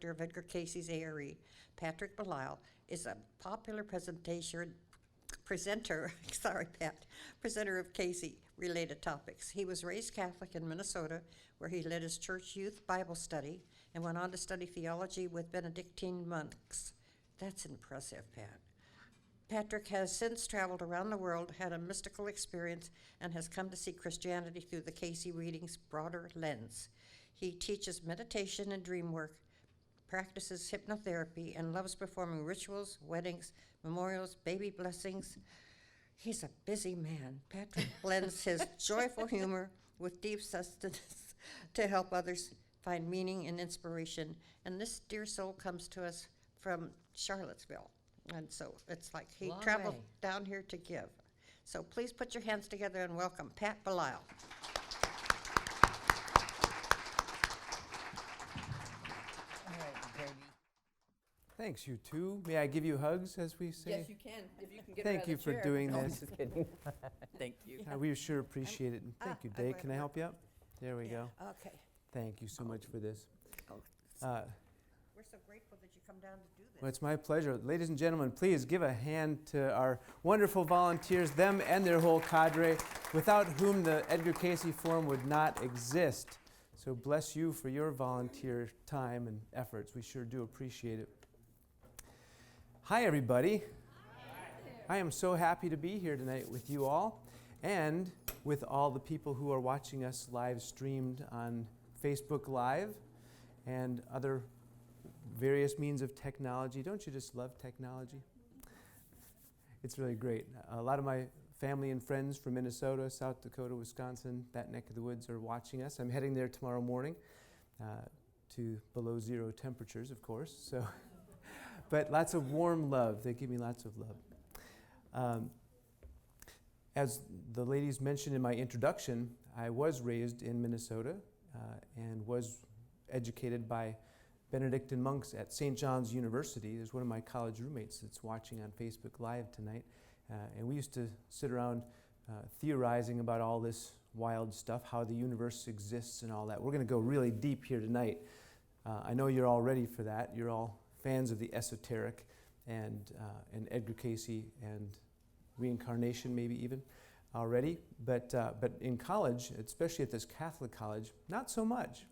director of Edgar Cayce's ARE, Patrick Belisle, is a popular presenter of Cayce-related topics. He was raised Catholic in Minnesota, where he led his church youth Bible study and went on to study theology with Benedictine monks. That's impressive, Pat. Patrick has since traveled around the world, had a mystical experience, and has come to see Christianity through the Cayce Readings broader lens. He teaches meditation and dream work, practices hypnotherapy, and loves performing rituals, weddings, memorials, baby blessings. He's a busy man. Patrick blends his joyful humor with deep sustenance to help others find meaning and inspiration. And this dear soul comes to us from Charlottesville. And so it's like he traveled down here to give. So please put your hands together and welcome Pat Belisle. Thanks, you two. May I give you hugs, as we say? Yes, you can. If you can get Thank you for doing No, this. just kidding. Thank you. We sure appreciate it. And thank you, Dave. Can I help you out? There we go. Okay. Thank you so much for this. We're so grateful that you come down to do this. Well, it's my pleasure. Ladies and gentlemen, please give a hand to our wonderful volunteers, them and their whole cadre, without whom the Edgar Cayce Forum would not exist. So bless you for your volunteer time and efforts. We sure do appreciate it. Hi, everybody. Hi. I am so happy to be here tonight with you all and with all the people who are watching us live streamed on Facebook Live and other various means of technology. Don't you just love technology? It's really great. A lot of my family and friends from Minnesota, South Dakota, Wisconsin, that neck of the woods are watching us. I'm heading there tomorrow morning to below zero temperatures, of course. So. But lots of warm love. They give me lots of love. As the ladies mentioned in my introduction, I was raised in Minnesota and was educated by Benedictine monks at St. John's University. There's one of my college roommates that's watching on Facebook Live tonight. And we used to sit around theorizing about all this wild stuff, how the universe exists and all that. We're going to go really deep here tonight. I know you're all ready for that. You're all fans of the esoteric and Edgar Cayce and reincarnation maybe even already. But in college, especially at this Catholic college, not so much.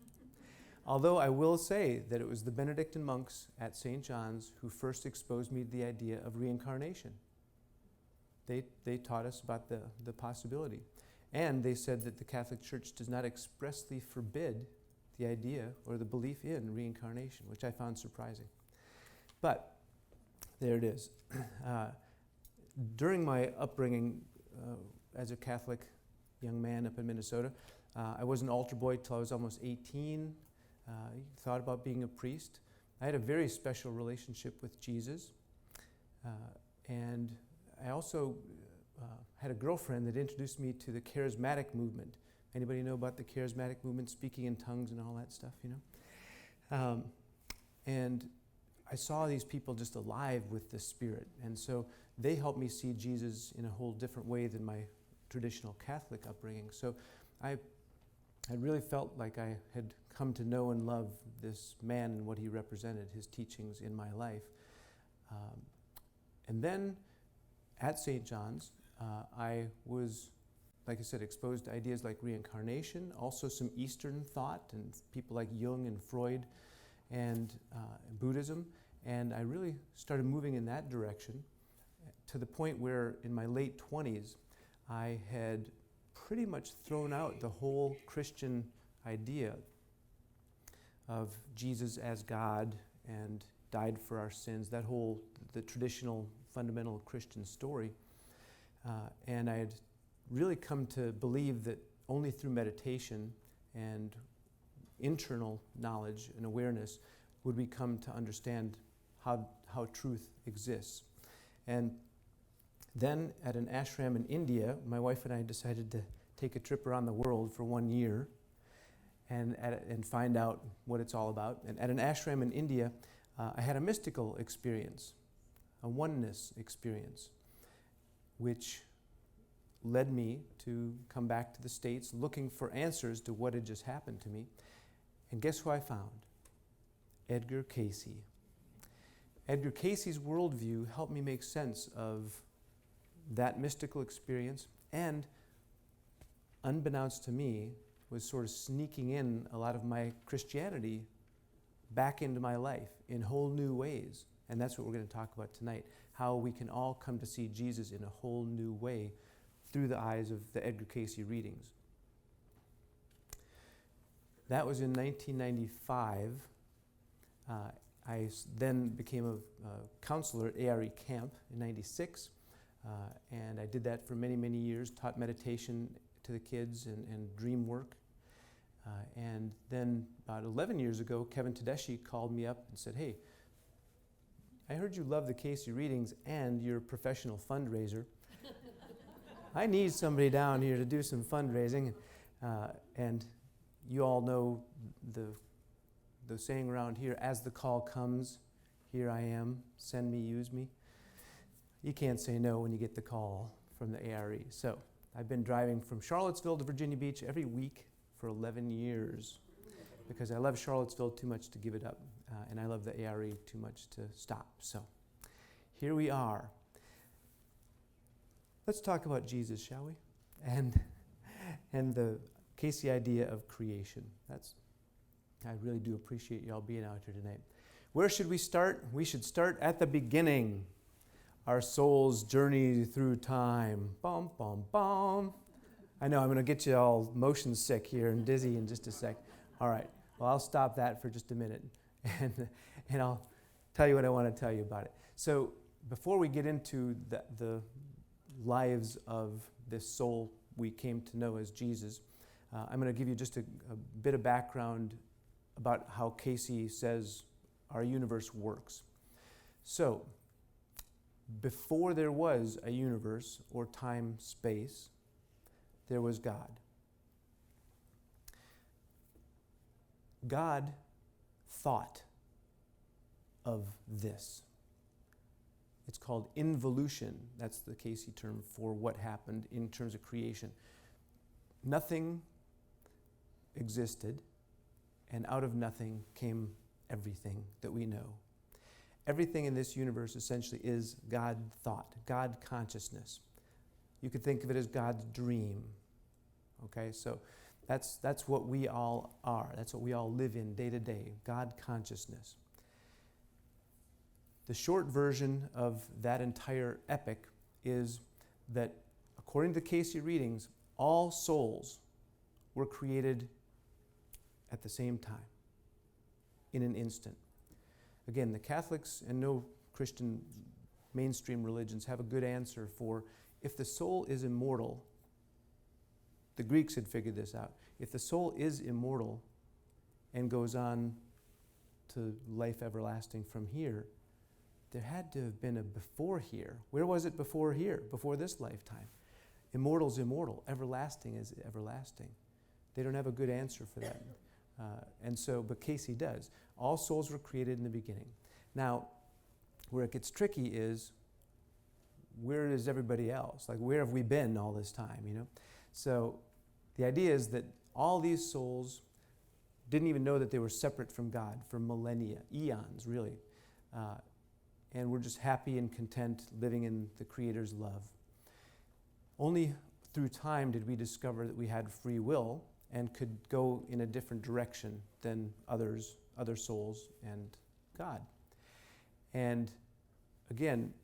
Although I will say that it was the Benedictine monks at St. John's who first exposed me to the idea of reincarnation. They taught us about the possibility. And they said that the Catholic Church does not expressly forbid the idea or the belief in reincarnation, which I found surprising. But there it is. During my upbringing as a Catholic young man up in Minnesota, I was an altar boy till I was almost 18. Thought about being a priest. I had a very special relationship with Jesus. And I also had a girlfriend that introduced me to the charismatic movement. Anybody know about the charismatic movement, speaking in tongues and all that stuff, you know? And I saw these people just alive with the Spirit. And so they helped me see Jesus in a whole different way than my traditional Catholic upbringing. So I really felt like I had come to know and love this man and what he represented, his teachings in my life. And then at St. John's, I was, like I said, exposed to ideas like reincarnation, also some Eastern thought and people like Jung and Freud and Buddhism. And I really started moving in that direction to the point where in my late 20s, I had pretty much thrown out the whole Christian idea of Jesus as God and died for our sins, the traditional fundamental Christian story. And I had really come to believe that only through meditation and internal knowledge and awareness would we come to understand how truth exists. And then at an ashram in India, my wife and I decided to take a trip around the world for 1 year and find out what it's all about. And at an ashram in India, I had a mystical experience, a oneness experience, which led me to come back to the States looking for answers to what had just happened to me. And guess who I found? Edgar Cayce. Edgar Cayce's worldview helped me make sense of that mystical experience, and unbeknownst to me, was sort of sneaking in a lot of my Christianity back into my life in whole new ways. And that's what we're going to talk about tonight, how we can all come to see Jesus in a whole new way through the eyes of the Edgar Cayce Readings. That was in 1995. I then became a counselor at ARE camp in 96, and I did that for many, many years, taught meditation to the kids and dream work. And then about 11 years ago, Kevin Tedeschi called me up and said, "Hey, I heard you love the Cayce Readings and you're a professional fundraiser. I need somebody down here to do some fundraising." And you all know the saying around here, "As the call comes, here I am, send me, use me." You can't say no when you get the call from the ARE. So I've been driving from Charlottesville to Virginia Beach every week for 11 years because I love Charlottesville too much to give it up, and I love the ARE too much to stop. So here we are. Let's talk about Jesus, shall we? And the Cayce idea of creation. I really do appreciate you all being out here tonight. Where should we start? We should start at the beginning. Our soul's journey through time. Bum, bum, bum. I know I'm going to get you all motion sick here and dizzy in just a sec. All right. Well, I'll stop that for just a minute, and I'll tell you what I want to tell you about it. So before we get into the lives of this soul we came to know as Jesus, I'm going to give you just a bit of background about how Cayce says our universe works. So, before there was a universe or time, space, there was God. God thought of this. It's called involution. That's the Cayce term for what happened in terms of creation. Nothing existed, and out of nothing came everything that we know. Everything in this universe essentially is God thought, God consciousness. You could think of it as God's dream. Okay, so that's what we all are. That's what we all live in day to day, God consciousness. The short version of that entire epic is that, according to the Cayce Readings, all souls were created at the same time, in an instant. Again, the Catholics and no Christian mainstream religions have a good answer for if the soul is immortal. The Greeks had figured this out. If the soul is immortal and goes on to life everlasting from here, there had to have been a before here. Where was it before here, before this lifetime? Immortal's immortal. Everlasting is everlasting. They don't have a good answer for that. But Cayce does. All souls were created in the beginning. Now, where it gets tricky is, where is everybody else? Like, where have we been all this time, you know? So the idea is that all these souls didn't even know that they were separate from God for millennia, eons, really. And we're just happy and content living in the Creator's love. Only through time did we discover that we had free will and could go in a different direction than other souls and God. And again,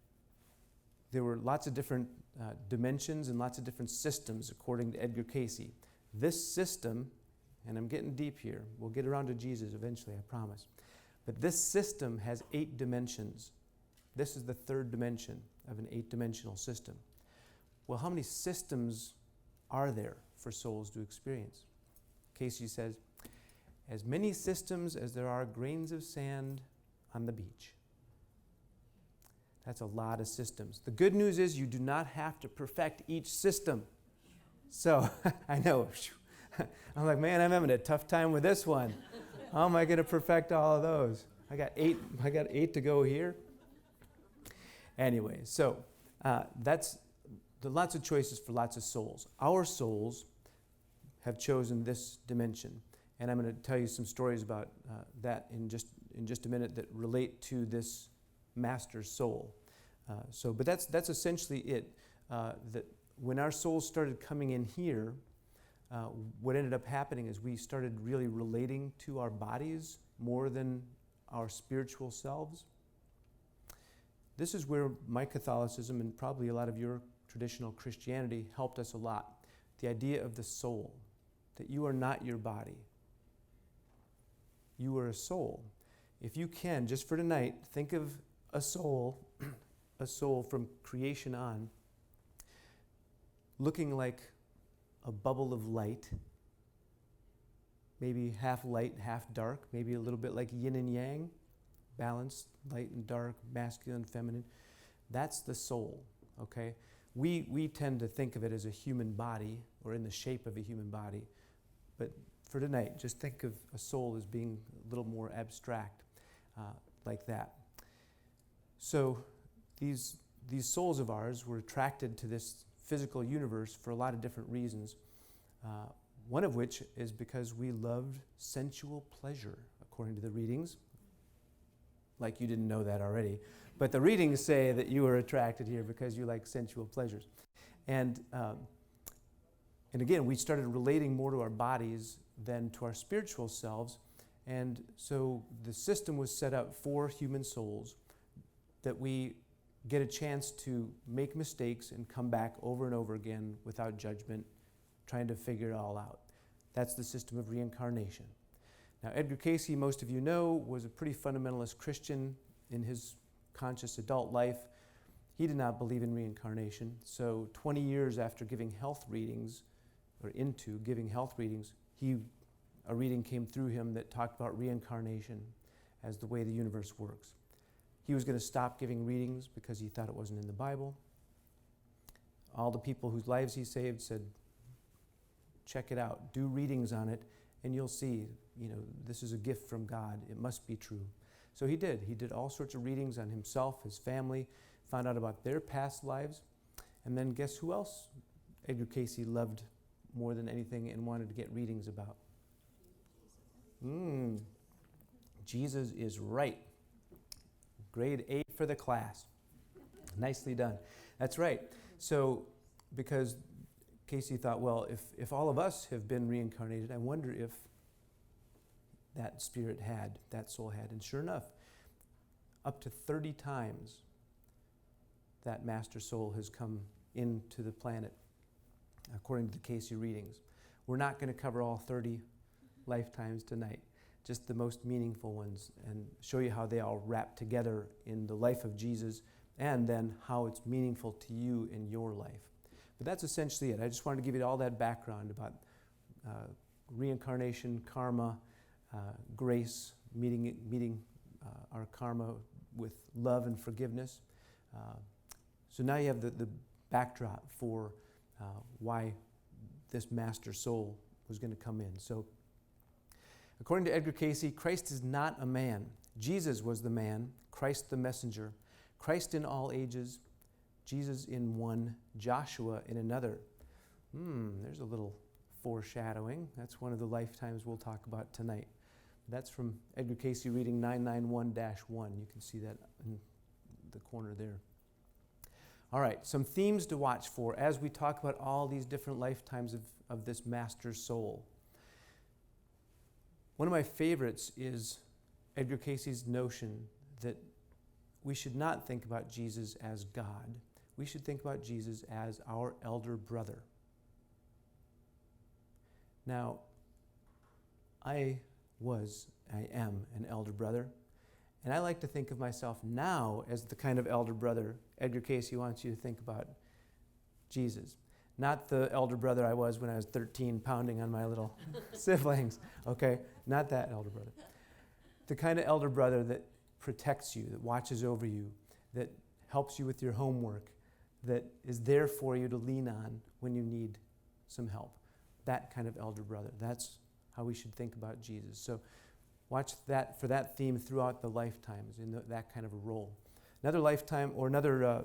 there were lots of different dimensions and lots of different systems according to Edgar Cayce. This system, and I'm getting deep here, we'll get around to Jesus eventually, I promise, but this system has 8 dimensions. This is the 3rd dimension of an 8-dimensional system. Well, how many systems are there for souls to experience? Cayce says, as many systems as there are grains of sand on the beach. That's a lot of systems. The good news is you do not have to perfect each system. So, I know, I'm like, man, I'm having a tough time with this one. How am I going to perfect all of those? I got 8 to go here. Anyway, so that's lots of choices for lots of souls. Our souls have chosen this dimension. And I'm going to tell you some stories about that in just a minute that relate to this master soul. But that's essentially it. That when our souls started coming in here, what ended up happening is we started really relating to our bodies more than our spiritual selves. This is where my Catholicism and probably a lot of your traditional Christianity helped us a lot. The idea of the soul, that you are not your body. You are a soul. If you can, just for tonight, think of a soul, a soul from creation on, looking like a bubble of light, maybe half light, half dark, maybe a little bit like yin and yang, balanced, light and dark, masculine, feminine. That's the soul, okay? We tend to think of it as a human body or in the shape of a human body, but for tonight, just think of a soul as being a little more abstract, like that. So these souls of ours were attracted to this physical universe for a lot of different reasons, one of which is because we loved sensual pleasure, according to the readings. Like you didn't know that already. But the readings say that you were attracted here because you like sensual pleasures. And again, we started relating more to our bodies than to our spiritual selves. And so the system was set up for human souls that we get a chance to make mistakes and come back over and over again without judgment, trying to figure it all out. That's the system of reincarnation. Now, Edgar Cayce, most of you know, was a pretty fundamentalist Christian in his conscious adult life. He did not believe in reincarnation. So 20 years after giving health readings, or into giving health readings, a reading came through him that talked about reincarnation as the way the universe works. He was going to stop giving readings because he thought it wasn't in the Bible. All the people whose lives he saved said, check it out, do readings on it, and you'll see, this is a gift from God. It must be true. So he did. He did all sorts of readings on himself, his family, found out about their past lives, and then guess who else Edgar Cayce loved more than anything and wanted to get readings about? Jesus is right. Grade A for the class. Nicely done. That's right. So, because Cayce thought, well, if all of us have been reincarnated, I wonder if that spirit had, that soul had. And sure enough, up to 30 times that master soul has come into the planet, according to the Cayce Readings. We're not going to cover all 30 lifetimes tonight, just the most meaningful ones, and show you how they all wrap together in the life of Jesus, and then how it's meaningful to you in your life. But that's essentially it. I just wanted to give you all that background about reincarnation, karma, grace, meeting our karma with love and forgiveness. So now you have the backdrop for why this master soul was going to come in. So, according to Edgar Cayce, Christ is not a man. Jesus was the man, Christ the messenger, Christ in all ages, Jesus in one, Joshua in another. There's a little foreshadowing. That's one of the lifetimes we'll talk about tonight. That's from Edgar Cayce reading 991-1. You can see that in the corner there. All right, some themes to watch for as we talk about all these different lifetimes of this master soul. One of my favorites is Edgar Cayce's notion that we should not think about Jesus as God. We should think about Jesus as our elder brother. Now, I am an elder brother, and I like to think of myself now as the kind of elder brother Edgar Cayce wants you to think about Jesus. Not the elder brother I was when I was 13 pounding on my little siblings, okay? Not that elder brother. The kind of elder brother that protects you, that watches over you, that helps you with your homework, that is there for you to lean on when you need some help. That kind of elder brother. That's how we should think about Jesus. So watch that for that theme throughout the lifetimes in that kind of a role. Another lifetime or another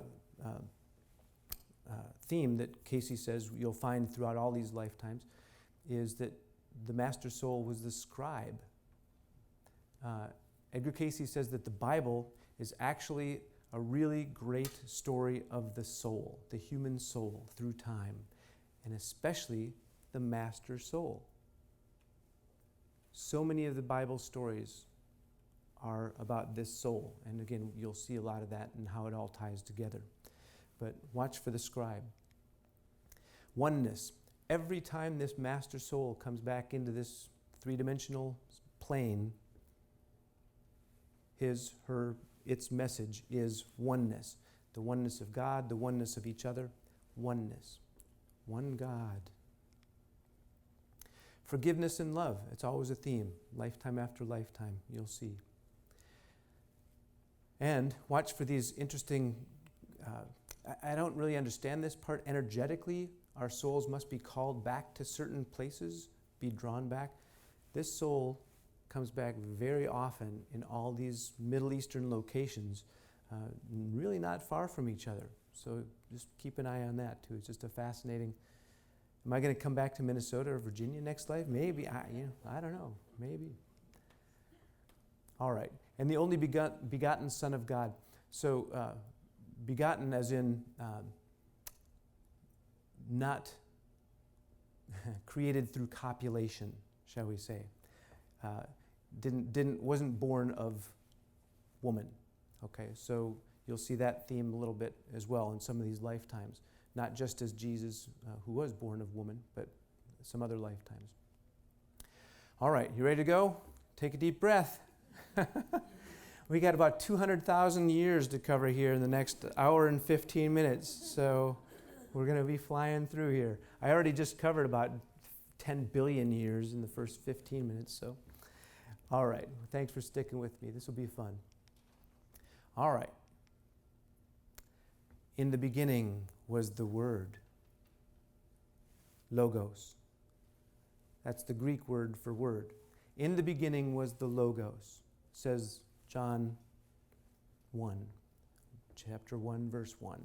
theme that Cayce says you'll find throughout all these lifetimes is that the master soul was the scribe. Edgar Cayce says that the Bible is actually a really great story of the soul, the human soul through time, and especially the master soul. So many of the Bible stories are about this soul, and again, you'll see a lot of that and how it all ties together. But watch for the scribe. Oneness. Every time this master soul comes back into this three-dimensional plane, its message is oneness. The oneness of God, the oneness of each other, oneness. One God. Forgiveness and love. It's always a theme. Lifetime after lifetime, you'll see. And watch for these interesting, I don't really understand this part. Energetically, our souls must be called back to certain places, be drawn back. This soul comes back very often in all these Middle Eastern locations, really not far from each other. So just keep an eye on that too. It's just a fascinating. Am I going to come back to Minnesota or Virginia next life? Maybe. I don't know. Maybe. All right. And the only begotten Son of God. So begotten as in not created through copulation, shall we say. Wasn't born of woman. Okay, so you'll see that theme a little bit as well in some of these lifetimes. Not just as Jesus, who was born of woman, but some other lifetimes. All right, you ready to go? Take a deep breath. We got about 200,000 years to cover here in the next hour and 15 minutes, so we're going to be flying through here. I already just covered about 10 billion years in the first 15 minutes, so. All right, thanks for sticking with me. This will be fun. All right. In the beginning was the Word, Logos. That's the Greek word for word. In the beginning was the Logos, says John 1, chapter 1, verse 1.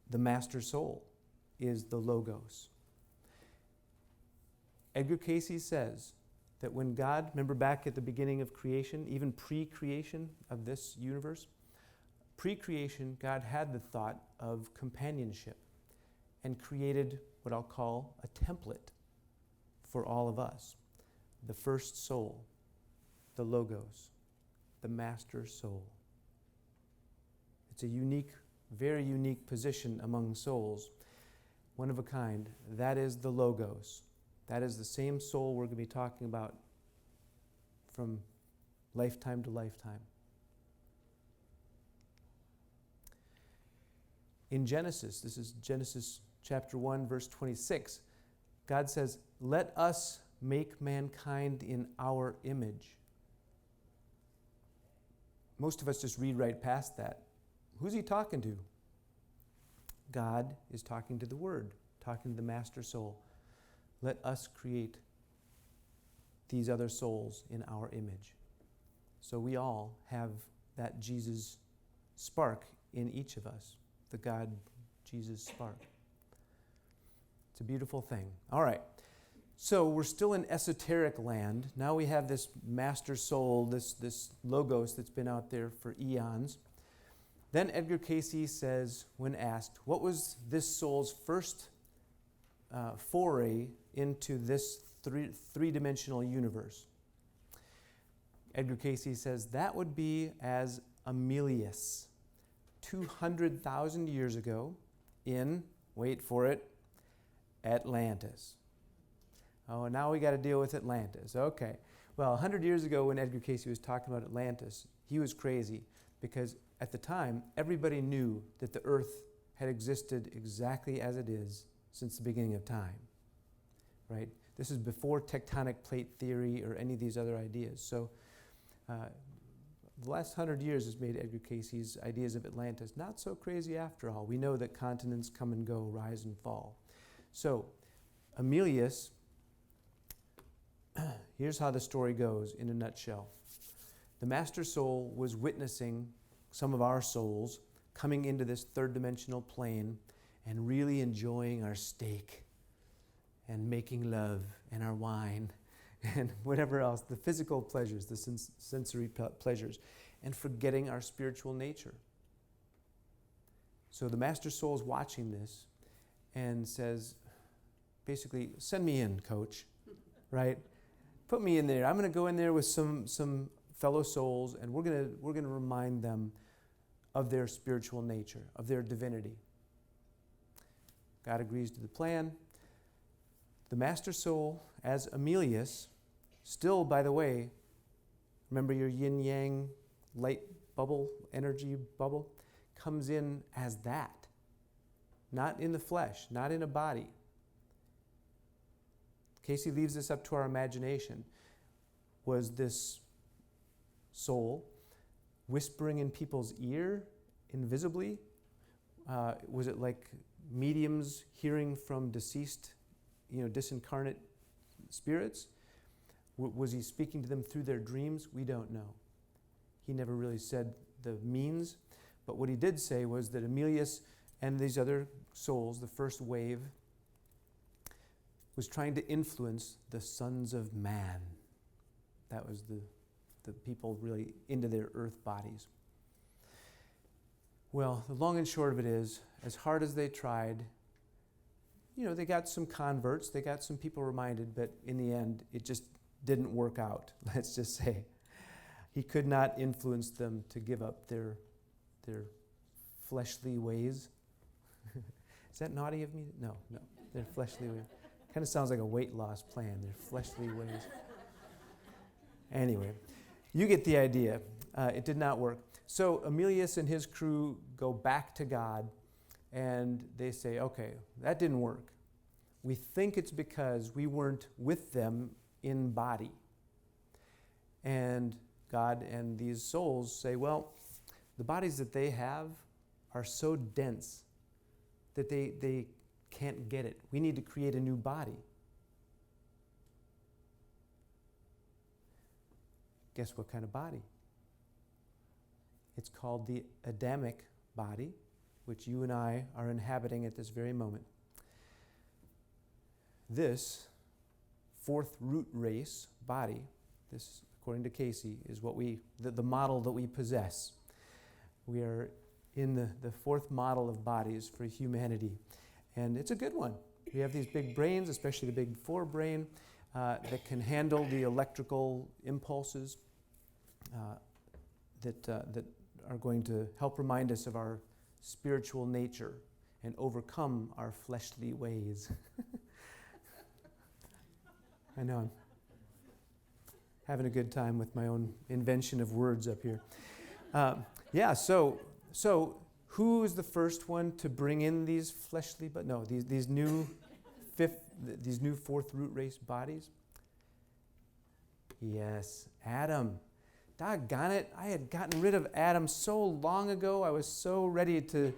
The master soul is the Logos. Edgar Cayce says that when God, remember back at the beginning of creation, even pre-creation of this universe, pre-creation, God had the thought of companionship and created what I'll call a template for all of us. The first soul, the Logos, the master soul. It's a unique, very unique position among souls, one of a kind. That is the Logos. That is the same soul we're going to be talking about from lifetime to lifetime. In Genesis, this is Genesis chapter 1, verse 26, God says, "Let us make mankind in our image." Most of us just read right past that. Who's he talking to? God is talking to the Word, talking to the master soul. Let us create these other souls in our image. So we all have that Jesus spark in each of us, the God-Jesus spark. It's a beautiful thing. All right. So we're still in esoteric land. Now we have this master soul, this Logos that's been out there for eons. Then Edgar Cayce says, when asked, what was this soul's first foray into this three-dimensional universe? Edgar Cayce says that would be as Emilius, 200,000 years ago in, wait for it, Atlantis. Oh, now we got to deal with Atlantis. Okay. Well, 100 years ago when Edgar Cayce was talking about Atlantis, he was crazy because at the time, everybody knew that the earth had existed exactly as it is since the beginning of time, right? This is before tectonic plate theory or any of these other ideas. So the last 100 years has made Edgar Cayce's ideas of Atlantis not so crazy after all. We know that continents come and go, rise and fall. So Emilius, here's how the story goes in a nutshell. The master soul was witnessing some of our souls coming into this third dimensional plane and really enjoying our steak and making love and our wine and whatever else, the physical pleasures, the sensory pleasures, and forgetting our spiritual nature. So the Master Soul is watching this and says, basically, send me in, coach, right? Put me in there. I'm going to go in there with some fellow souls, and we're going to remind them of their spiritual nature, of their divinity. God agrees to the plan. The Master Soul, as Emilius, still, by the way, remember your yin-yang light bubble, energy bubble, comes in as that. Not in the flesh, not in a body. Cayce leaves this up to our imagination. Was this soul whispering in people's ear invisibly? Was it like mediums hearing from deceased, disincarnate spirits? Was he speaking to them through their dreams? We don't know. He never really said the means, but what he did say was that Emilius and these other souls, the first wave, was trying to influence the sons of man. That was the people really into their earth bodies. Well, the long and short of it is, as hard as they tried, they got some converts, they got some people reminded, but in the end, it just didn't work out, let's just say. He could not influence them to give up their fleshly ways. Is that naughty of me? No, their fleshly ways. Kind of sounds like a weight loss plan, their fleshly ways. Anyway, you get the idea. It did not work. So Emilius and his crew go back to God, and they say, okay, that didn't work. We think it's because we weren't with them in body. And God and these souls say, well, the bodies that they have are so dense that they can't get it. We need to create a new body. Guess what kind of body? It's called the Adamic body, which you and I are inhabiting at this very moment. This fourth root race body, this, according to Cayce, is what the model that we possess. We are in the fourth model of bodies for humanity, and it's a good one. We have these big brains, especially the big forebrain, that can handle the electrical impulses that are going to help remind us of our spiritual nature and overcome our fleshly ways. I know I'm having a good time with my own invention of words up here. So who is the first one to bring in these fleshly, these new fourth root race bodies? Yes, Adam. Doggone it, I had gotten rid of Adam so long ago. I was so ready to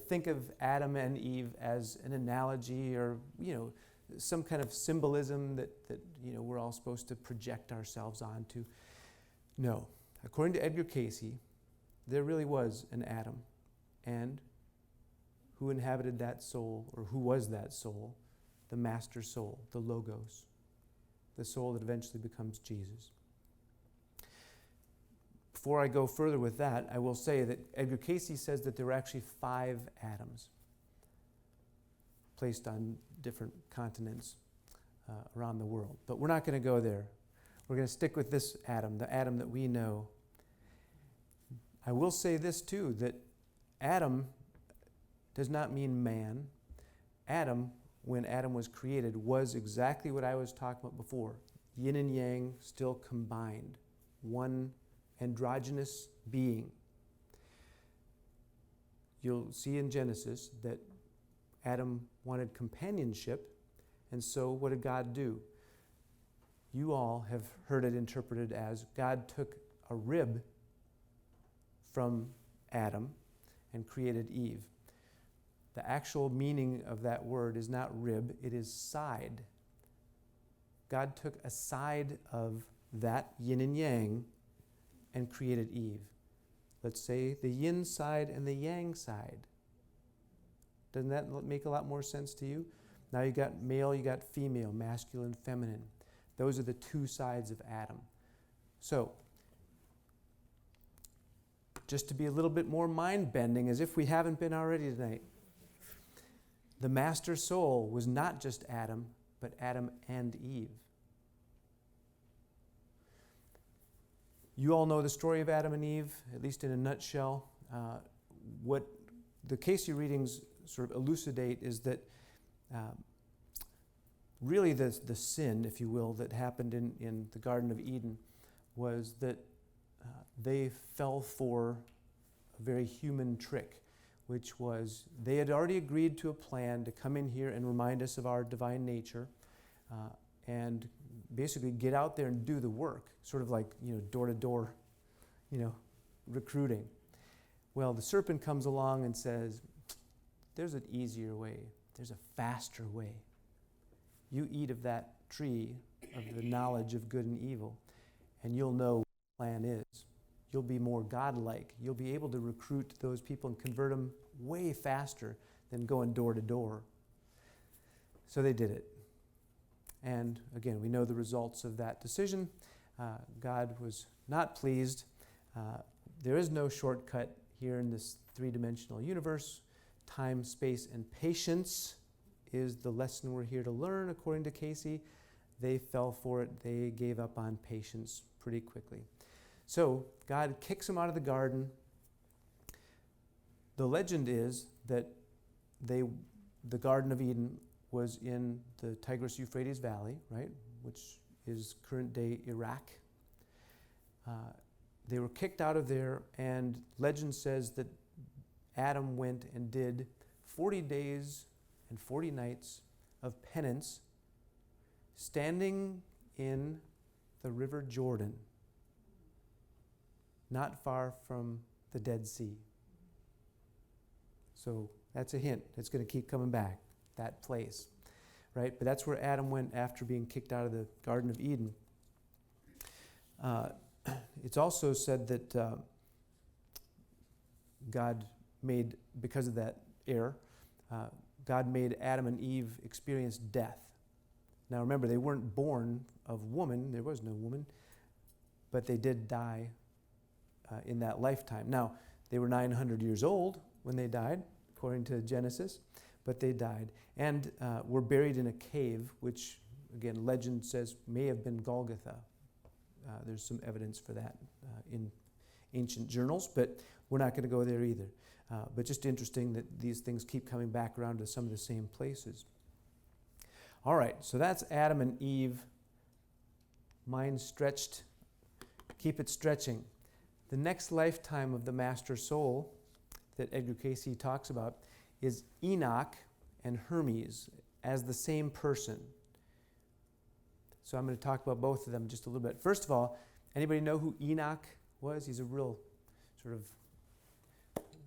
think of Adam and Eve as an analogy or, some kind of symbolism that we're all supposed to project ourselves onto. No. According to Edgar Cayce, there really was an Adam. And who inhabited that soul, or who was that soul? The Master Soul, the Logos, the soul that eventually becomes Jesus. Before I go further with that, I will say that Edgar Cayce says that there were actually 5 Adams placed on different continents around the world. But we're not going to go there. We're going to stick with this Adam, the Adam that we know. I will say this too, that Adam does not mean man. Adam, when Adam was created, was exactly what I was talking about before. Yin and yang still combined. One androgynous being. You'll see in Genesis that Adam wanted companionship, and so what did God do? You all have heard it interpreted as God took a rib from Adam and created Eve. The actual meaning of that word is not rib, it is side. God took a side of that yin and yang and created Eve. Let's say the yin side and the yang side. Doesn't that make a lot more sense to you? Now you got male, you got female, masculine, feminine. Those are the two sides of Adam. So, just to be a little bit more mind-bending, as if we haven't been already tonight, the master soul was not just Adam, but Adam and Eve. You all know the story of Adam and Eve, at least in a nutshell. What the Cayce Readings sort of elucidate is that really the sin, if you will, that happened in the Garden of Eden was that they fell for a very human trick, which was they had already agreed to a plan to come in here and remind us of our divine nature and basically get out there and do the work, sort of like, door-to-door, recruiting. Well, the serpent comes along and says, there's an easier way. There's a faster way. You eat of that tree of the knowledge of good and evil, and you'll know what the plan is. You'll be more godlike. You'll be able to recruit those people and convert them way faster than going door to door. So they did it. And again, we know the results of that decision. God was not pleased. There is no shortcut here in this three-dimensional universe. Time, space, and patience is the lesson we're here to learn, according to Cayce. They fell for it. They gave up on patience pretty quickly. So God kicks them out of the garden. The legend is that the Garden of Eden was in the Tigris-Euphrates Valley, right, which is current-day Iraq. They were kicked out of there, and legend says that Adam went and did 40 days and 40 nights of penance, standing in the River Jordan, not far from the Dead Sea. So that's a hint. It's going to keep coming back, that place, right? But that's where Adam went after being kicked out of the Garden of Eden. It's also said that God made, because of that error, God made Adam and Eve experience death. Now remember, they weren't born of woman. There was no woman. But they did die in that lifetime. Now, they were 900 years old when they died, according to Genesis, but they died. And were buried in a cave, which, again, legend says may have been Golgotha. There's some evidence for that in ancient journals, but we're not going to go there either. But just interesting that these things keep coming back around to some of the same places. All right, so that's Adam and Eve. Mind stretched. Keep it stretching. The next lifetime of the master soul that Edgar Cayce talks about is Enoch and Hermes as the same person. So I'm going to talk about both of them just a little bit. First of all, anybody know who Enoch was? He's a real sort of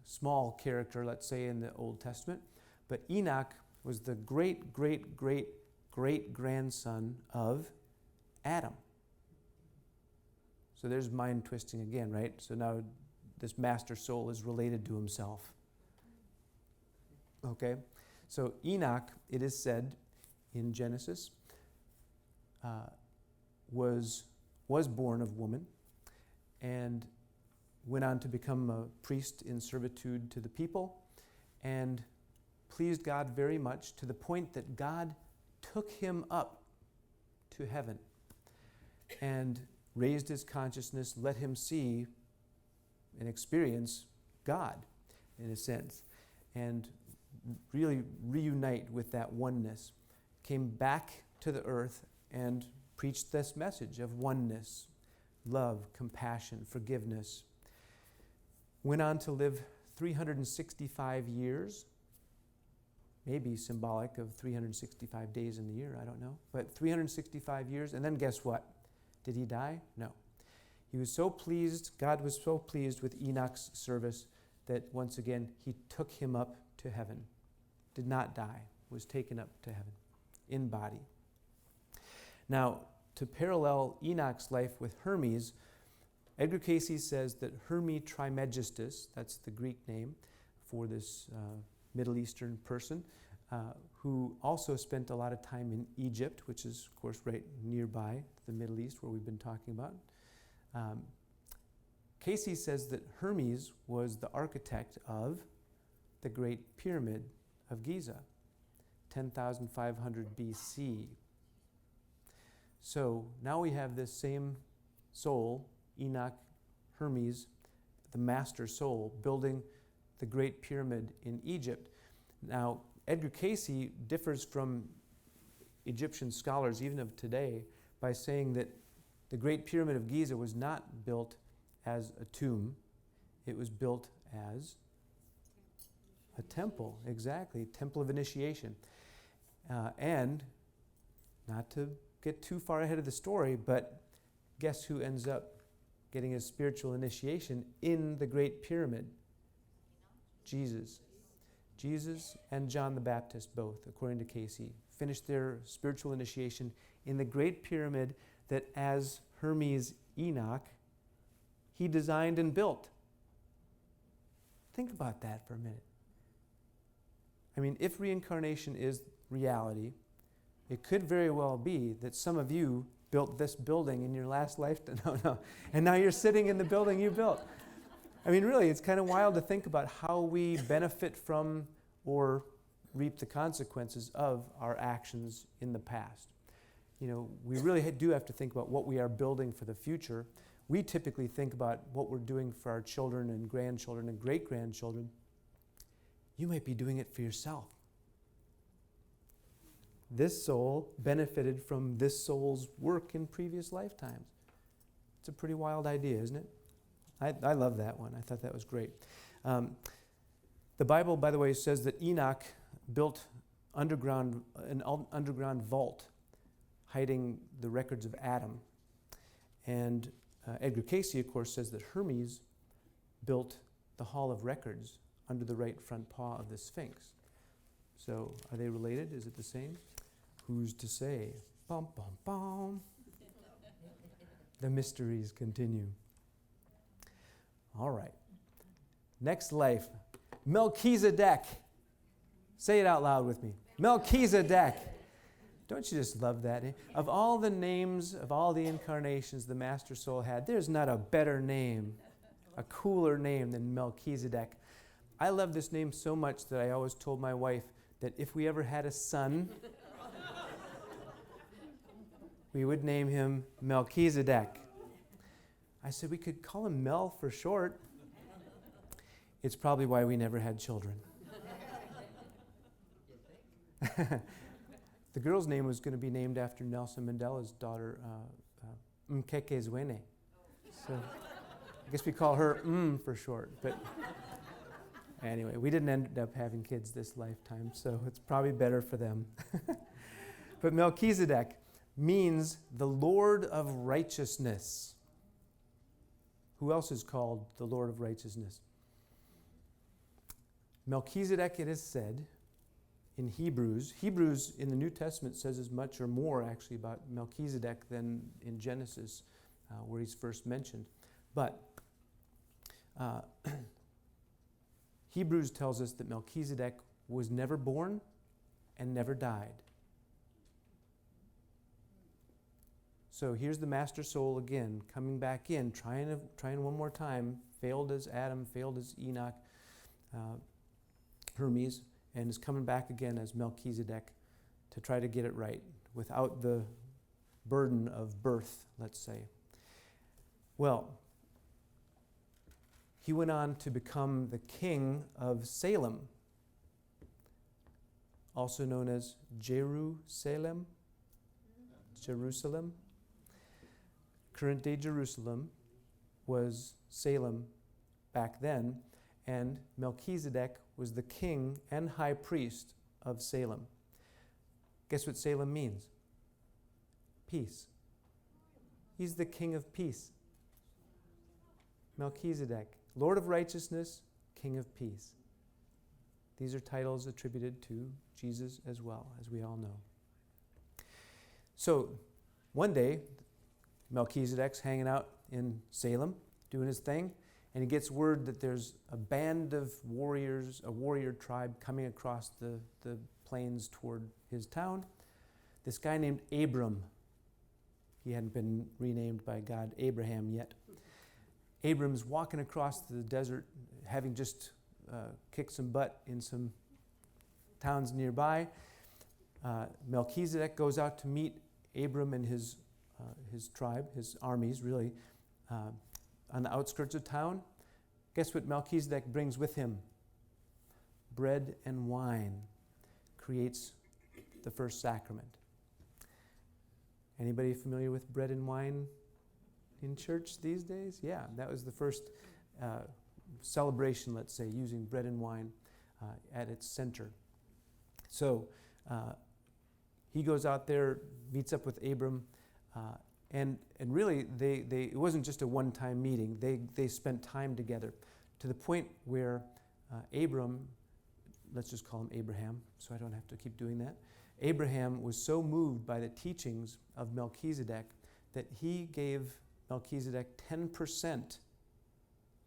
small character, let's say, in the Old Testament. But Enoch was the great-great-great-great-grandson of Adam. So there's mind twisting again, right? So now this master soul is related to himself. Okay? So Enoch, it is said in Genesis, was born of woman and went on to become a priest in servitude to the people and pleased God very much, to the point that God took him up to heaven and raised his consciousness, let him see and experience God, in a sense, and really reunite with that oneness. Came back to the earth and preached this message of oneness, love, compassion, forgiveness. Went on to live 365 years, maybe symbolic of 365 days in the year, I don't know, but 365 years, and then guess what? Did he die? No. He was so pleased, God was so pleased with Enoch's service that once again he took him up to heaven. Did not die, was taken up to heaven in body. Now, to parallel Enoch's life with Hermes, Edgar Cayce says that Hermes Trismegistus, that's the Greek name for this Middle Eastern person, who also spent a lot of time in Egypt, which is, of course, right nearby the Middle East, where we've been talking about. Cayce says that Hermes was the architect of the Great Pyramid of Giza, 10,500 BC. So now we have this same soul, Enoch, Hermes, the master soul, building the Great Pyramid in Egypt. Now, Edgar Cayce differs from Egyptian scholars, even of today, by saying that the Great Pyramid of Giza was not built as a tomb. It was built as a temple, exactly, temple of initiation. And not to get too far ahead of the story, but guess who ends up getting his spiritual initiation in the Great Pyramid? Jesus. Jesus and John the Baptist both, according to Cayce, finished their spiritual initiation in the Great Pyramid that, as Hermes Enoch, he designed and built. Think about that for a minute. I mean, if reincarnation is reality, it could very well be that some of you built this building in your last lifetime. No. And now you're sitting in the building you built. I mean, really, it's kind of wild to think about how we benefit from or reap the consequences of our actions in the past. You know, we really do have to think about what we are building for the future. We typically think about what we're doing for our children and grandchildren and great-grandchildren. You might be doing it for yourself. This soul benefited from this soul's work in previous lifetimes. It's a pretty wild idea, isn't it? I love that one. I thought that was great. The Bible, by the way, says that Enoch built an underground vault hiding the records of Adam. And Edgar Cayce, of course, says that Hermes built the Hall of Records under the right front paw of the Sphinx. So are they related? Is it the same? Who's to say? Bum, bum, bum. The mysteries continue. All right. Next life. Melchizedek. Say it out loud with me. Melchizedek. Don't you just love that name? Of all the names, of all the incarnations the Master Soul had, there's not a better name, a cooler name than Melchizedek. I love this name so much that I always told my wife that if we ever had a son, we would name him Melchizedek. I said we could call him Mel for short. It's probably why we never had children. The girl's name was going to be named after Nelson Mandela's daughter, Mkekezwene. So I guess we call her for short. But anyway, we didn't end up having kids this lifetime, so it's probably better for them. But Melchizedek means the Lord of righteousness. Who else is called the Lord of righteousness? Melchizedek, it is said in Hebrews. Hebrews in the New Testament says as much or more actually about Melchizedek than in Genesis, where he's first mentioned. But Hebrews tells us that Melchizedek was never born and never died. So here's the Master Soul again, coming back in, trying one more time, failed as Adam, failed as Enoch, Hermes, and is coming back again as Melchizedek to try to get it right without the burden of birth, let's say. Well, he went on to become the king of Salem, also known as Jerusalem. Current-day Jerusalem was Salem back then, and Melchizedek was the king and high priest of Salem. Guess what Salem means? Peace. He's the king of peace. Melchizedek, Lord of righteousness, king of peace. These are titles attributed to Jesus as well, as we all know. So one day, Melchizedek's hanging out in Salem, doing his thing, and he gets word that there's a band of warriors, a warrior tribe coming across the plains toward his town. This guy named Abram, he hadn't been renamed by God Abraham yet. Abram's walking across the desert, having just kicked some butt in some towns nearby. Melchizedek goes out to meet Abram and his tribe, his armies really, on the outskirts of town. Guess what Melchizedek brings with him? Bread and wine. Creates the first sacrament. Anybody familiar with bread and wine in church these days? Yeah, that was the first celebration, let's say, using bread and wine at its center. So he goes out there, meets up with Abram, and really it wasn't just a one-time meeting. They spent time together to the point where Abram, let's just call him Abraham, so I don't have to keep doing that. Abraham was so moved by the teachings of Melchizedek that he gave Melchizedek 10%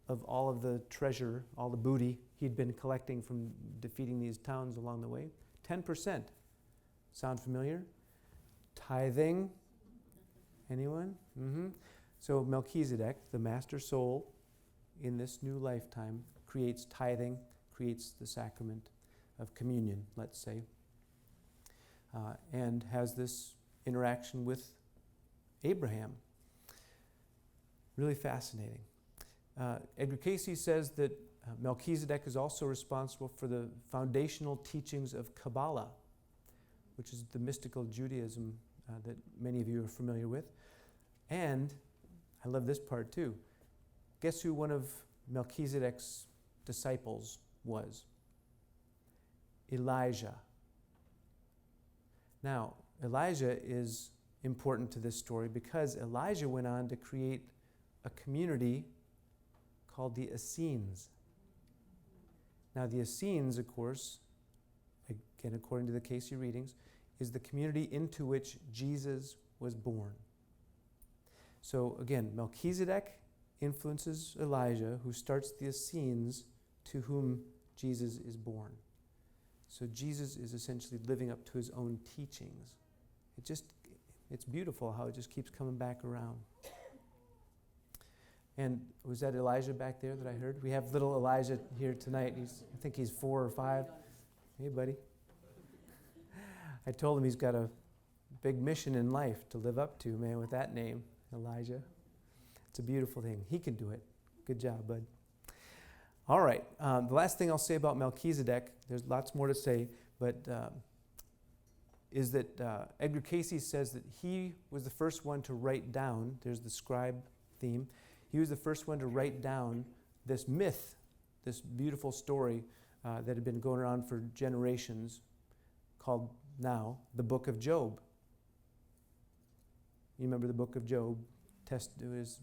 of all of the treasure, all the booty he'd been collecting from defeating these towns along the way. 10%. Sound familiar? Tithing. Anyone? Mm-hmm. So Melchizedek, the master soul in this new lifetime, creates tithing, creates the sacrament of communion, let's say, and has this interaction with Abraham. Really fascinating. Edgar Cayce says that Melchizedek is also responsible for the foundational teachings of Kabbalah, which is the mystical Judaism that many of you are familiar with. And I love this part too. Guess who one of Melchizedek's disciples was? Elijah. Now, Elijah is important to this story because Elijah went on to create a community called the Essenes. Now, the Essenes, of course, again, according to the Cayce Readings, is the community into which Jesus was born. So, again, Melchizedek influences Elijah, who starts the Essenes to whom Jesus is born. So Jesus is essentially living up to his own teachings. It's beautiful how it just keeps coming back around. And was that Elijah back there that I heard? We have little Elijah here tonight. I think he's 4 or 5. Hey, buddy. I told him he's got a big mission in life to live up to, man, with that name, Elijah. It's a beautiful thing. He can do it. Good job, bud. All right. The last thing I'll say about Melchizedek, there's lots more to say, but is that Edgar Cayce says that he was the first one to write down, there's the scribe theme, he was the first one to write down this myth, this beautiful story that had been going around for generations, called now the Book of Job. You remember the Book of Job? His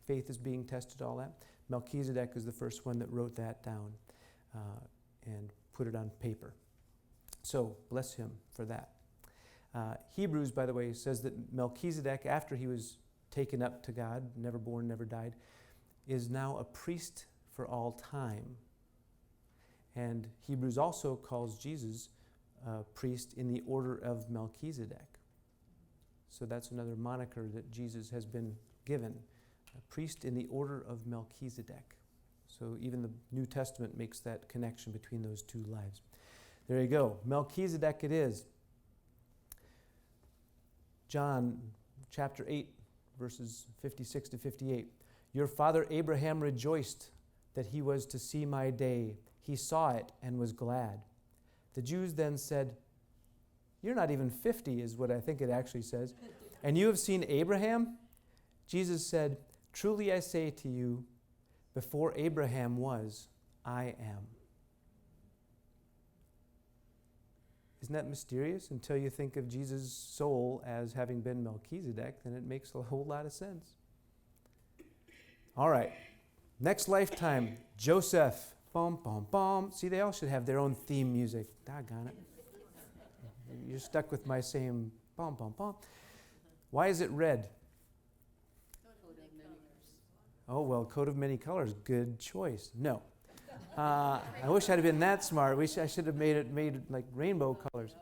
faith is being tested, all that. Melchizedek is the first one that wrote that down and put it on paper. So bless him for that. Hebrews, by the way, says that Melchizedek, after he was taken up to God, never born, never died, is now a priest for all time. And Hebrews also calls Jesus a priest in the order of Melchizedek. So that's another moniker that Jesus has been given. A priest in the order of Melchizedek. So even the New Testament makes that connection between those two lives. There you go. Melchizedek it is. John chapter 8, verses 56 to 58. Your father Abraham rejoiced that he was to see my day. He saw it and was glad. The Jews then said, you're not even 50, is what I think it actually says. And you have seen Abraham? Jesus said, truly I say to you, before Abraham was, I am. Isn't that mysterious? Until you think of Jesus' soul as having been Melchizedek, then it makes a whole lot of sense. All right. Next lifetime, Joseph. Bum, bum, bum. See, they all should have their own theme music. Doggone it. You're stuck with my same bum, bum, bum. Why is it red? Oh, well, coat of many colors. Good choice. No. I wish I'd have been that smart. I should have made it like rainbow colors.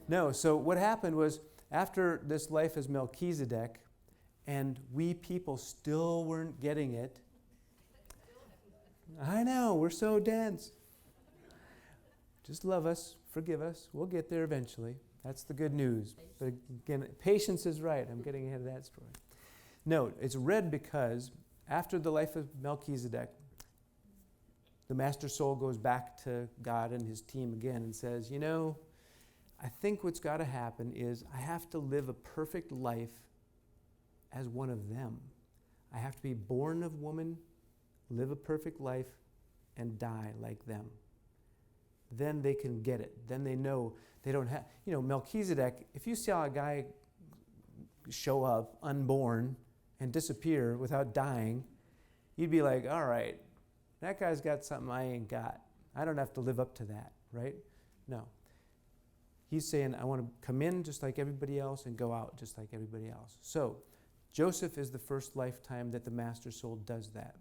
No, so what happened was after this life as Melchizedek, and we people still weren't getting it. I know, we're so dense. Just love us, forgive us. We'll get there eventually. That's the good news. But again, patience is right. I'm getting ahead of that story. Note, it's read because after the life of Melchizedek, the master soul goes back to God and his team again and says, you know, I think what's got to happen is I have to live a perfect life as one of them. I have to be born of woman, live a perfect life, and die like them. Then they can get it. Then they know they don't have, Melchizedek, if you saw a guy show up unborn and disappear without dying, you'd be like, all right, that guy's got something I ain't got. I don't have to live up to that, right? No. He's saying, I want to come in just like everybody else and go out just like everybody else. So, Joseph is the first lifetime that the master soul does that.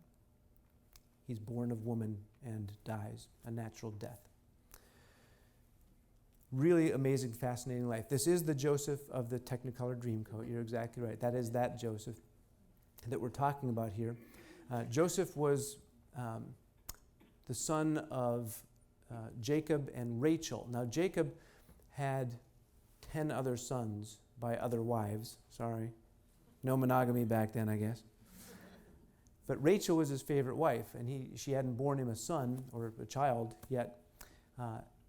He's born of woman and dies a natural death. Really amazing, fascinating life. This is the Joseph of the Technicolor Dreamcoat. You're exactly right. That is that Joseph that we're talking about here. Joseph was the son of Jacob and Rachel. Now, Jacob had 10 other sons by other wives. Sorry. No monogamy back then, I guess. But Rachel was his favorite wife, and she hadn't borne him a son or a child yet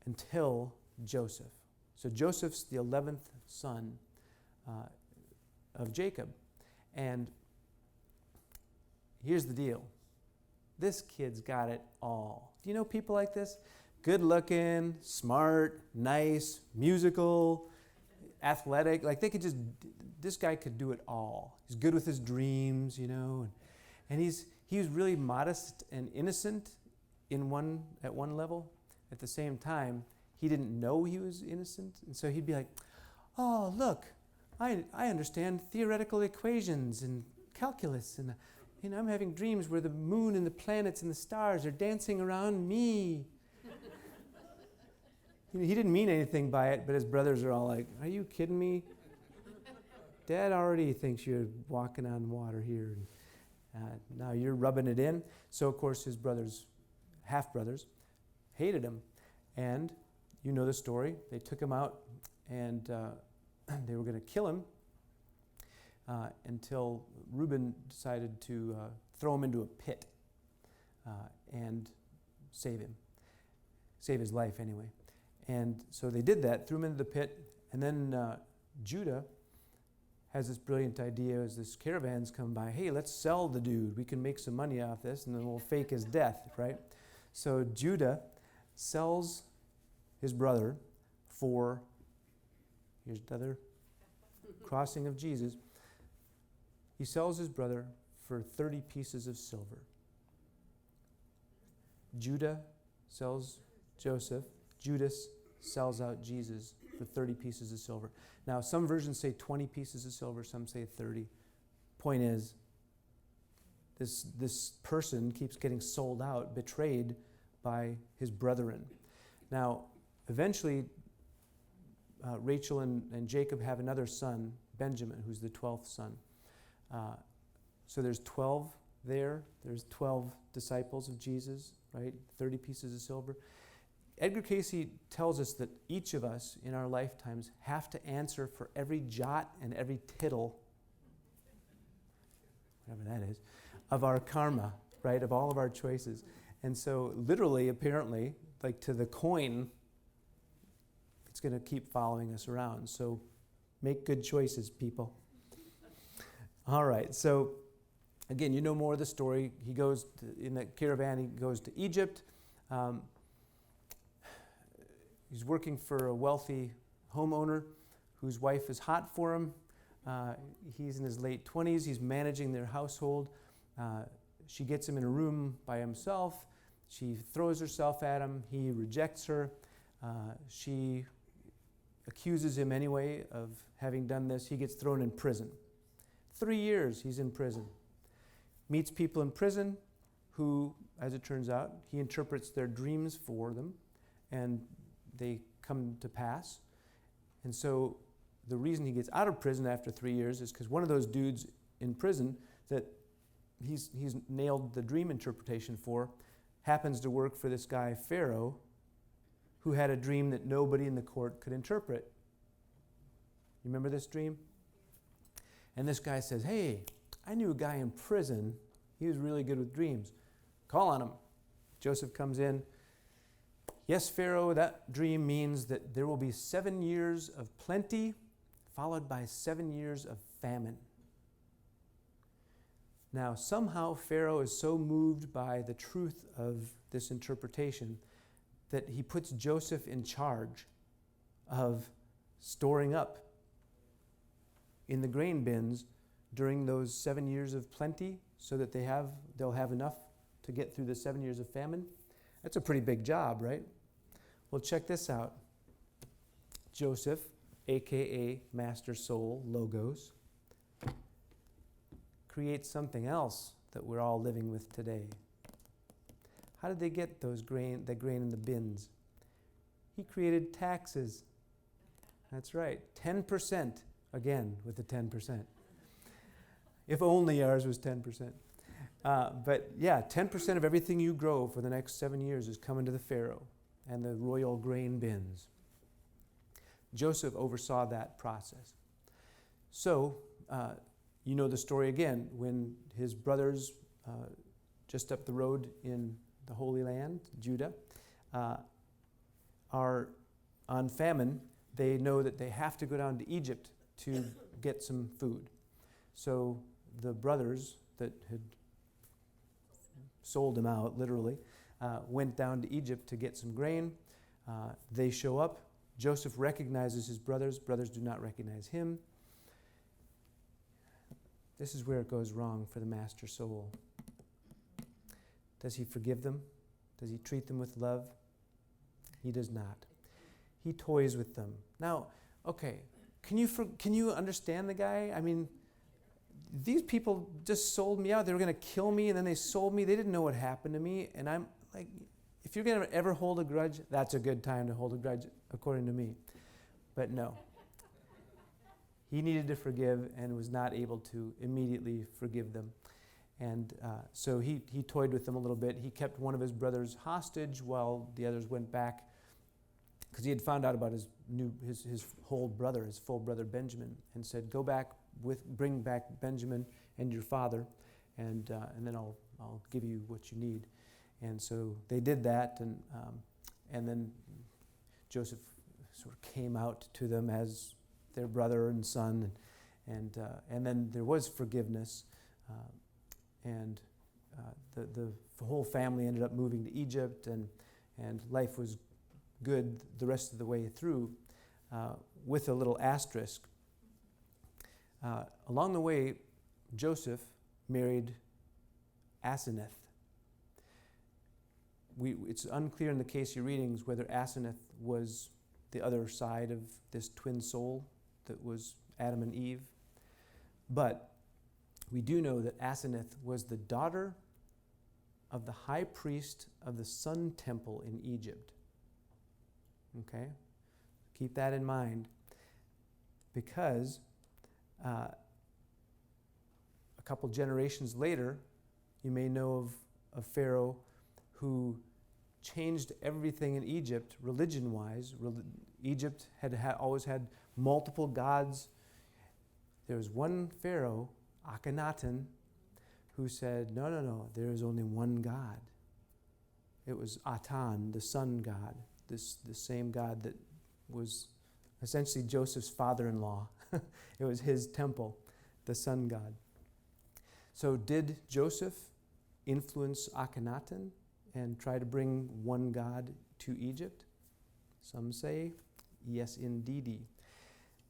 until Joseph. So Joseph's the 11th son of Jacob. And here's the deal. This kid's got it all. Do you know people like this? Good looking, smart, nice, musical, athletic. Like this guy could do it all. He's good with his dreams, and he was really modest and innocent at one level. At the same time, he didn't know he was innocent, and so he'd be like, "Oh, look, I understand theoretical equations and calculus, and I'm having dreams where the moon and the planets and the stars are dancing around me." He didn't mean anything by it, but his brothers are all like, "Are you kidding me? Dad already thinks you're walking on water here. Now you're rubbing it in." So, of course, his brothers, half-brothers, hated him. And you know the story. They took him out, and they were going to kill him until Reuben decided to throw him into a pit and save his life anyway. And so they did that, threw him into the pit, and then Judah has this brilliant idea as this caravan's come by, hey, let's sell the dude. We can make some money off this, and then we'll fake his death, right? So Judah sells his brother for, here's the other crossing of Jesus. He sells his brother for 30 pieces of silver. Judah sells Joseph. Judas sells out Jesus for 30 pieces of silver. Now, some versions say 20 pieces of silver, some say 30. Point is, this person keeps getting sold out, betrayed by his brethren. Now, eventually, Rachel and Jacob have another son, Benjamin, who's the 12th son. So there's 12 there. There's 12 disciples of Jesus, right? 30 pieces of silver. Edgar Cayce tells us that each of us in our lifetimes have to answer for every jot and every tittle, whatever that is, of our karma, right, of all of our choices. And so literally, apparently, like to the coin, it's going to keep following us around. So make good choices, people. All right, so again, you know more of the story. He goes in that caravan, he goes to Egypt. He's working for a wealthy homeowner whose wife is hot for him. He's in his late 20s. He's managing their household. She gets him in a room by himself. She throws herself at him. He rejects her. She accuses him anyway of having done this. He gets thrown in prison. 3 years he's in prison. Meets people in prison, who, as it turns out, he interprets their dreams for them, and they come to pass. And so the reason he gets out of prison after 3 years is because one of those dudes in prison that he's nailed the dream interpretation for happens to work for this guy Pharaoh, who had a dream that nobody in the court could interpret. You remember this dream? And this guy says, hey, I knew a guy in prison. He was really good with dreams. Call on him. Joseph comes in. Yes, Pharaoh, that dream means that there will be 7 years of plenty, followed by 7 years of famine. Now, somehow Pharaoh is so moved by the truth of this interpretation that he puts Joseph in charge of storing up in the grain bins during those 7 years of plenty so that they'll have enough to get through the 7 years of famine. That's a pretty big job, right? Well, check this out. Joseph, aka Master Soul, Logos, creates something else that we're all living with today. How did they get the grain in the bins? He created taxes. That's right, 10%, again with the 10%. If only ours was 10%. But yeah, 10% of everything you grow for the next 7 years is coming to the Pharaoh and the royal grain bins. Joseph oversaw that process. So, you know the story again, when his brothers just up the road in the Holy Land, Judah, are on famine. They know that they have to go down to Egypt to get some food. So the brothers that had sold him out, literally, went down to Egypt to get some grain. They show up. Joseph recognizes his brothers. Brothers do not recognize him. This is where it goes wrong for the master soul. Does he forgive them? Does he treat them with love? He does not. He toys with them. Now, okay, can you understand the guy? I mean, these people just sold me out. They were going to kill me, and then they sold me. They didn't know what happened to me. And I'm like, if you're going to ever hold a grudge, that's a good time to hold a grudge, according to me. But no. He needed to forgive and was not able to immediately forgive them. And so he toyed with them a little bit. He kept one of his brothers hostage while the others went back, because he had found out about his whole brother, his full brother Benjamin, and said, "Go back bring back Benjamin and your father, and then I'll give you what you need." And so they did that, and then Joseph sort of came out to them as their brother and son, and then there was forgiveness, and the whole family ended up moving to Egypt, and life was good the rest of the way through, with a little asterisk. Along the way, Joseph married Asenath. It's unclear in the Cayce Readings whether Asenath was the other side of this twin soul that was Adam and Eve. But we do know that Asenath was the daughter of the high priest of the Sun Temple in Egypt. Okay? Keep that in mind, because a couple generations later, you may know of Pharaoh who changed everything in Egypt religion-wise. Egypt had always had multiple gods. There was one Pharaoh, Akhenaten, who said, no, there is only one God. It was Atan, the sun god, the same God that was essentially Joseph's father-in-law. It was his temple, the sun god. So did Joseph influence Akhenaten and try to bring one God to Egypt? Some say, yes, indeedy.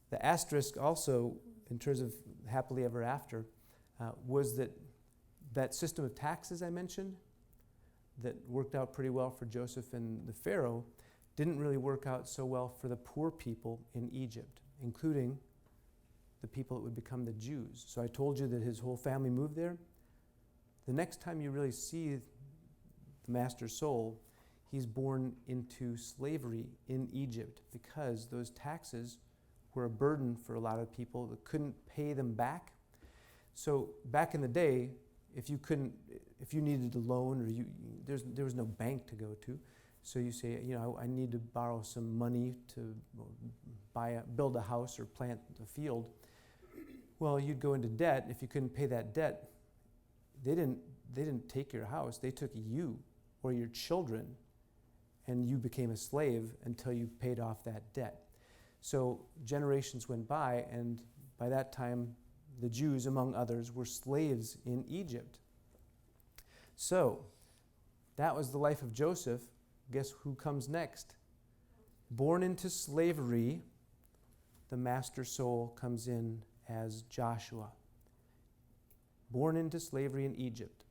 The asterisk also, in terms of happily ever after, was that system of taxes I mentioned that worked out pretty well for Joseph and the Pharaoh didn't really work out so well for the poor people in Egypt, including the people that would become the Jews. So I told you that his whole family moved there. The next time you really see the master soul, he's born into slavery in Egypt because those taxes were a burden for a lot of people that couldn't pay them back. So back in the day, if you needed a loan or there was no bank to go to, so you say, I need to borrow some money to build a house or plant a field. Well, you'd go into debt. If you couldn't pay that debt, they didn't take your house. They took you or your children, and you became a slave until you paid off that debt. So generations went by, and by that time, the Jews, among others, were slaves in Egypt. So that was the life of Joseph. Guess who comes next? Born into slavery, the master soul comes in as Joshua. Born into slavery in Egypt.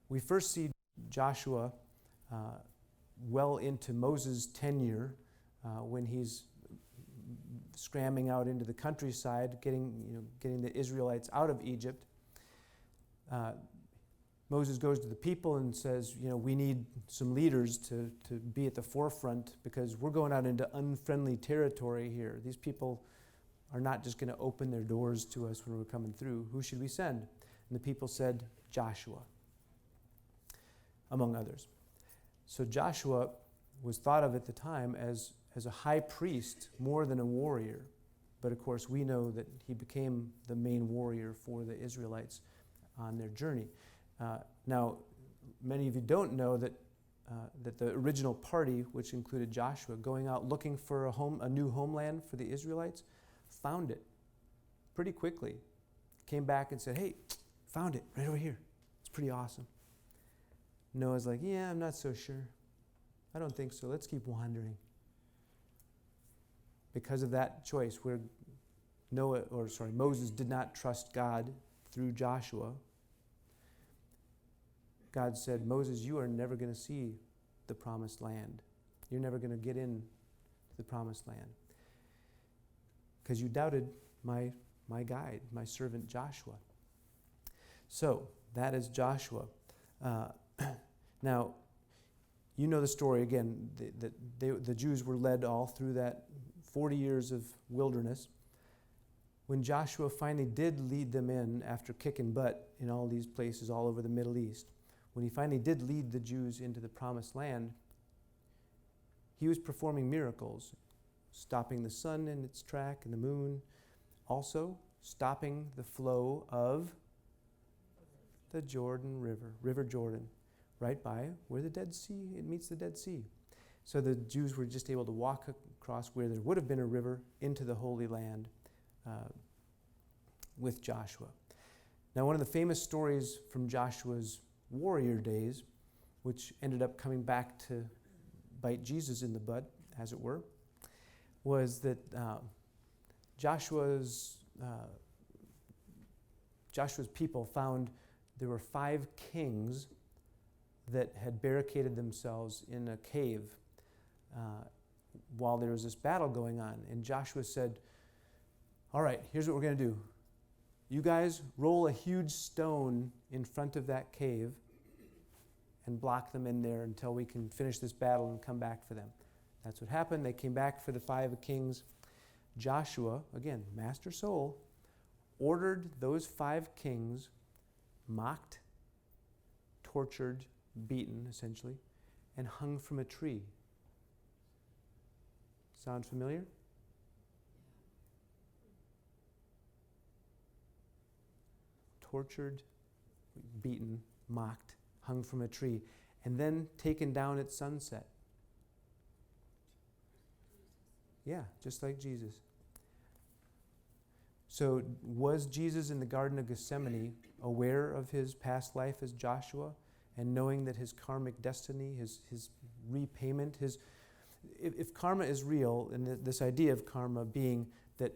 We first see Joshua well into Moses' tenure when he's scrambling out into the countryside, getting the Israelites out of Egypt. Moses goes to the people and says, we need some leaders to be at the forefront because we're going out into unfriendly territory here. These people are not just going to open their doors to us when we're coming through. Who should we send? And the people said, Joshua, among others. So Joshua was thought of at the time as a high priest more than a warrior. But of course, we know that he became the main warrior for the Israelites on their journey. Now, many of you don't know that the original party, which included Joshua, going out looking for a new homeland for the Israelites, found it pretty quickly. Came back and said, hey, found it right over here. It's pretty awesome. Noah's like, yeah, I'm not so sure. I don't think so. Let's keep wandering. Because of that choice where Moses did not trust God through Joshua, God said, Moses, you are never going to see the promised land. You're never going to get in to the promised land. Because you doubted my guide, my servant Joshua. So, that is Joshua. Now, you know the story again, the Jews were led all through that 40 years of wilderness. When Joshua finally did lead them in after kicking butt in all these places all over the Middle East, when he finally did lead the Jews into the promised land, he was performing miracles, stopping the sun in its track and the moon, also stopping the flow of the Jordan River, River Jordan, right by where it meets the Dead Sea. So the Jews were just able to walk across where there would have been a river into the Holy Land with Joshua. Now, one of the famous stories from Joshua's warrior days, which ended up coming back to bite Jesus in the butt, as it were, was that Joshua's people found there were 5 kings that had barricaded themselves in a cave while there was this battle going on. And Joshua said, all right, here's what we're going to do. You guys roll a huge stone in front of that cave and block them in there until we can finish this battle and come back for them. That's what happened. They came back for the 5 kings. Joshua, again, master soul, ordered those 5 kings mocked, tortured, beaten, essentially, and hung from a tree. Sound familiar? Tortured, beaten, mocked, hung from a tree, and then taken down at sunset. Yeah, just like Jesus. So was Jesus in the Garden of Gethsemane aware of his past life as Joshua and knowing that his karmic destiny, his repayment, if karma is real, and this idea of karma being that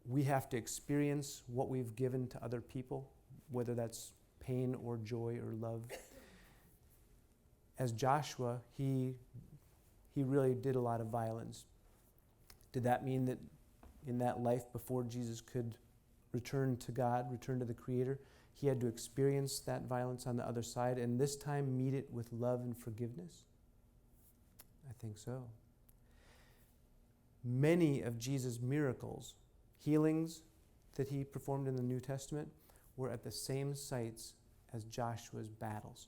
we have to experience what we've given to other people, whether that's pain or joy or love. As Joshua, he really did a lot of violence. Did that mean that in that life before Jesus could return to God, return to the Creator, he had to experience that violence on the other side and this time meet it with love and forgiveness? I think so. Many of Jesus' miracles, healings that he performed in the New Testament, were at the same sites as Joshua's battles.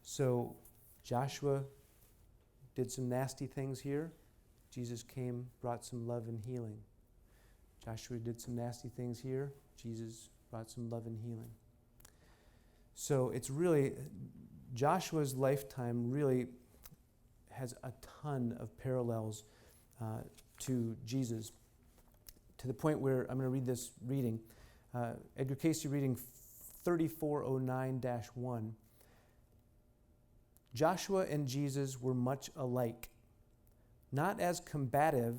So Joshua did some nasty things here. Jesus came, brought some love and healing. Joshua did some nasty things here. Jesus brought some love and healing. So it's really, Joshua's lifetime really has a ton of parallels to Jesus, to the point where I'm going to read this reading. Edgar Cayce reading 3409-1. Joshua and Jesus were much alike, not as combative,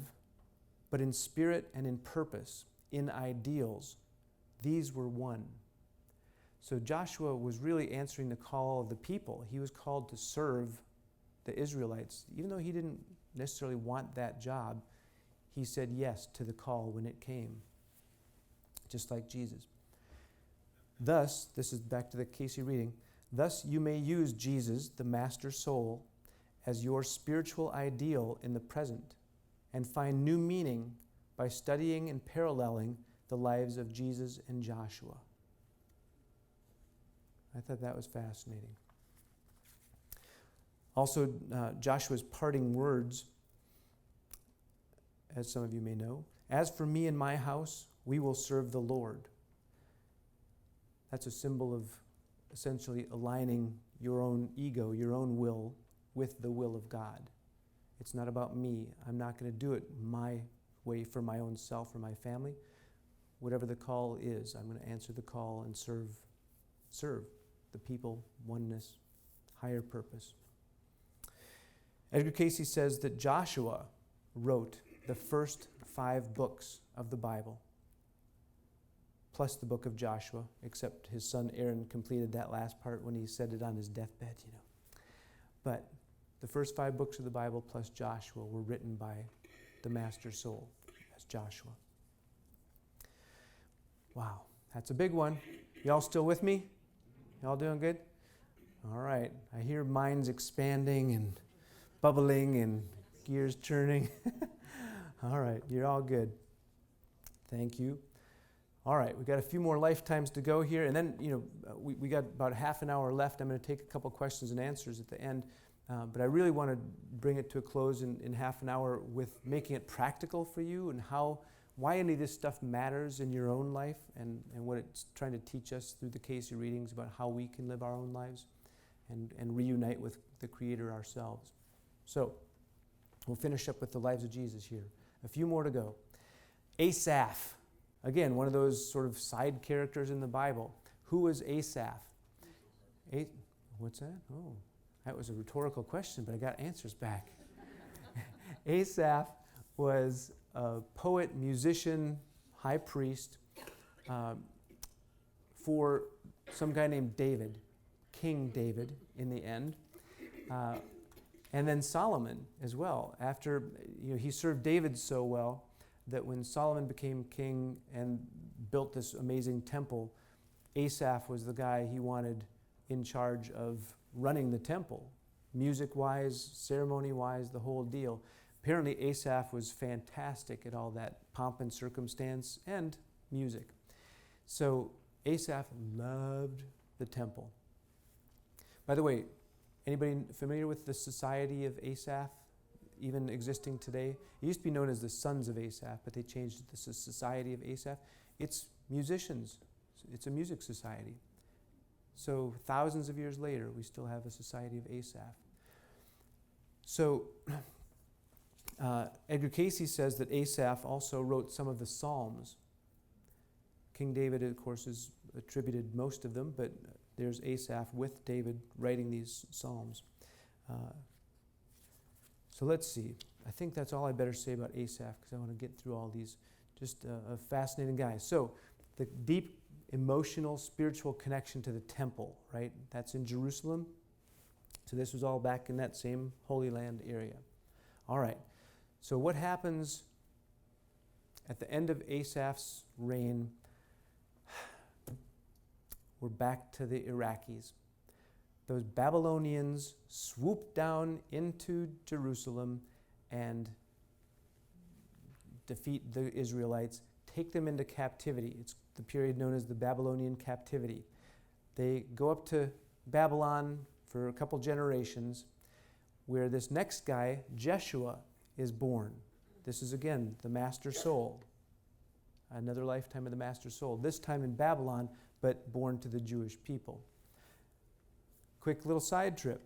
but in spirit and in purpose, in ideals. These were one. So Joshua was really answering the call of the people. He was called to serve the Israelites. Even though he didn't necessarily want that job, he said yes to the call when it came, just like Jesus. Thus, this is back to the Cayce reading, thus you may use Jesus, the master soul, as your spiritual ideal in the present, and find new meaning by studying and paralleling the lives of Jesus and Joshua. I thought that was fascinating. Also, Joshua's parting words, as some of you may know, as for me and my house, we will serve the Lord. That's a symbol of essentially aligning your own ego, your own will, with the will of God. It's not about me. I'm not going to do it my way for my own self or my family. Whatever the call is, I'm going to answer the call and serve the people, oneness, higher purpose. Edgar Cayce says that Joshua wrote the first 5 books of the Bible, plus the book of Joshua, except his son Aaron completed that last part when he said it on his deathbed, But the first 5 books of the Bible plus Joshua were written by the master soul as Joshua. Wow, that's a big one. Y'all still with me? Y'all doing good? All right. I hear minds expanding and bubbling and gears turning. All right, you're all good. Thank you. All right, we've got a few more lifetimes to go here, and then, we got about half an hour left. I'm going to take a couple questions and answers at the end, but I really want to bring it to a close in half an hour with making it practical for you and why any of this stuff matters in your own life and what it's trying to teach us through the Cayce readings about how we can live our own lives and reunite with the Creator ourselves. So, we'll finish up with the lives of Jesus here. A few more to go. Asaph. Again, one of those sort of side characters in the Bible. Who was Asaph? What's that? Oh, that was a rhetorical question, but I got answers back. Asaph was a poet, musician, high priest for some guy named David, King David in the end. And then Solomon as well. After he served David so well that when Solomon became king and built this amazing temple, Asaph was the guy he wanted in charge of running the temple, music-wise, ceremony-wise, the whole deal. Apparently Asaph was fantastic at all that pomp and circumstance and music. So Asaph loved the temple. By the way, anybody familiar with the Society of Asaph, even existing today? It used to be known as the Sons of Asaph, but they changed it to the Society of Asaph. It's musicians. It's a music society. So thousands of years later, we still have a Society of Asaph. So Edgar Cayce says that Asaph also wrote some of the Psalms. King David, of course, is attributed most of them, but there's Asaph with David writing these Psalms. So let's see. I think that's all I better say about Asaph because I want to get through all these. Just a fascinating guy. So the deep emotional, spiritual connection to the temple, right? That's in Jerusalem. So this was all back in that same Holy Land area. All right. So what happens at the end of Asaph's reign? we're back to the Iraqis. Those Babylonians swoop down into Jerusalem and defeat the Israelites, take them into captivity. It's the period known as the Babylonian captivity. They go up to Babylon for a couple generations, where this next guy, Jeshua, is born. This is, again, the master soul. Another lifetime of the master soul. This time in Babylon, but born to the Jewish people. Quick little side trip.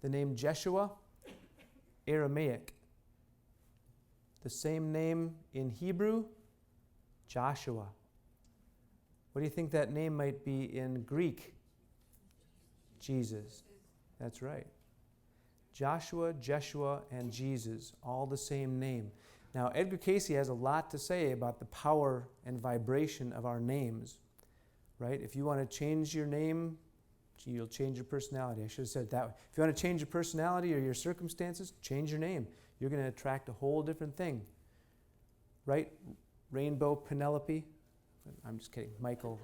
The name Jeshua, Aramaic. The same name in Hebrew, Joshua. What do you think that name might be in Greek? Jesus. That's right. Joshua, Jeshua, and Jesus, all the same name. Now, Edgar Cayce has a lot to say about the power and vibration of our names, right? If you want to change your name, you'll change your personality. I should have said it that way. If you want to change your personality or your circumstances, change your name. You're going to attract a whole different thing, right? Rainbow Penelope. I'm just kidding. Michael.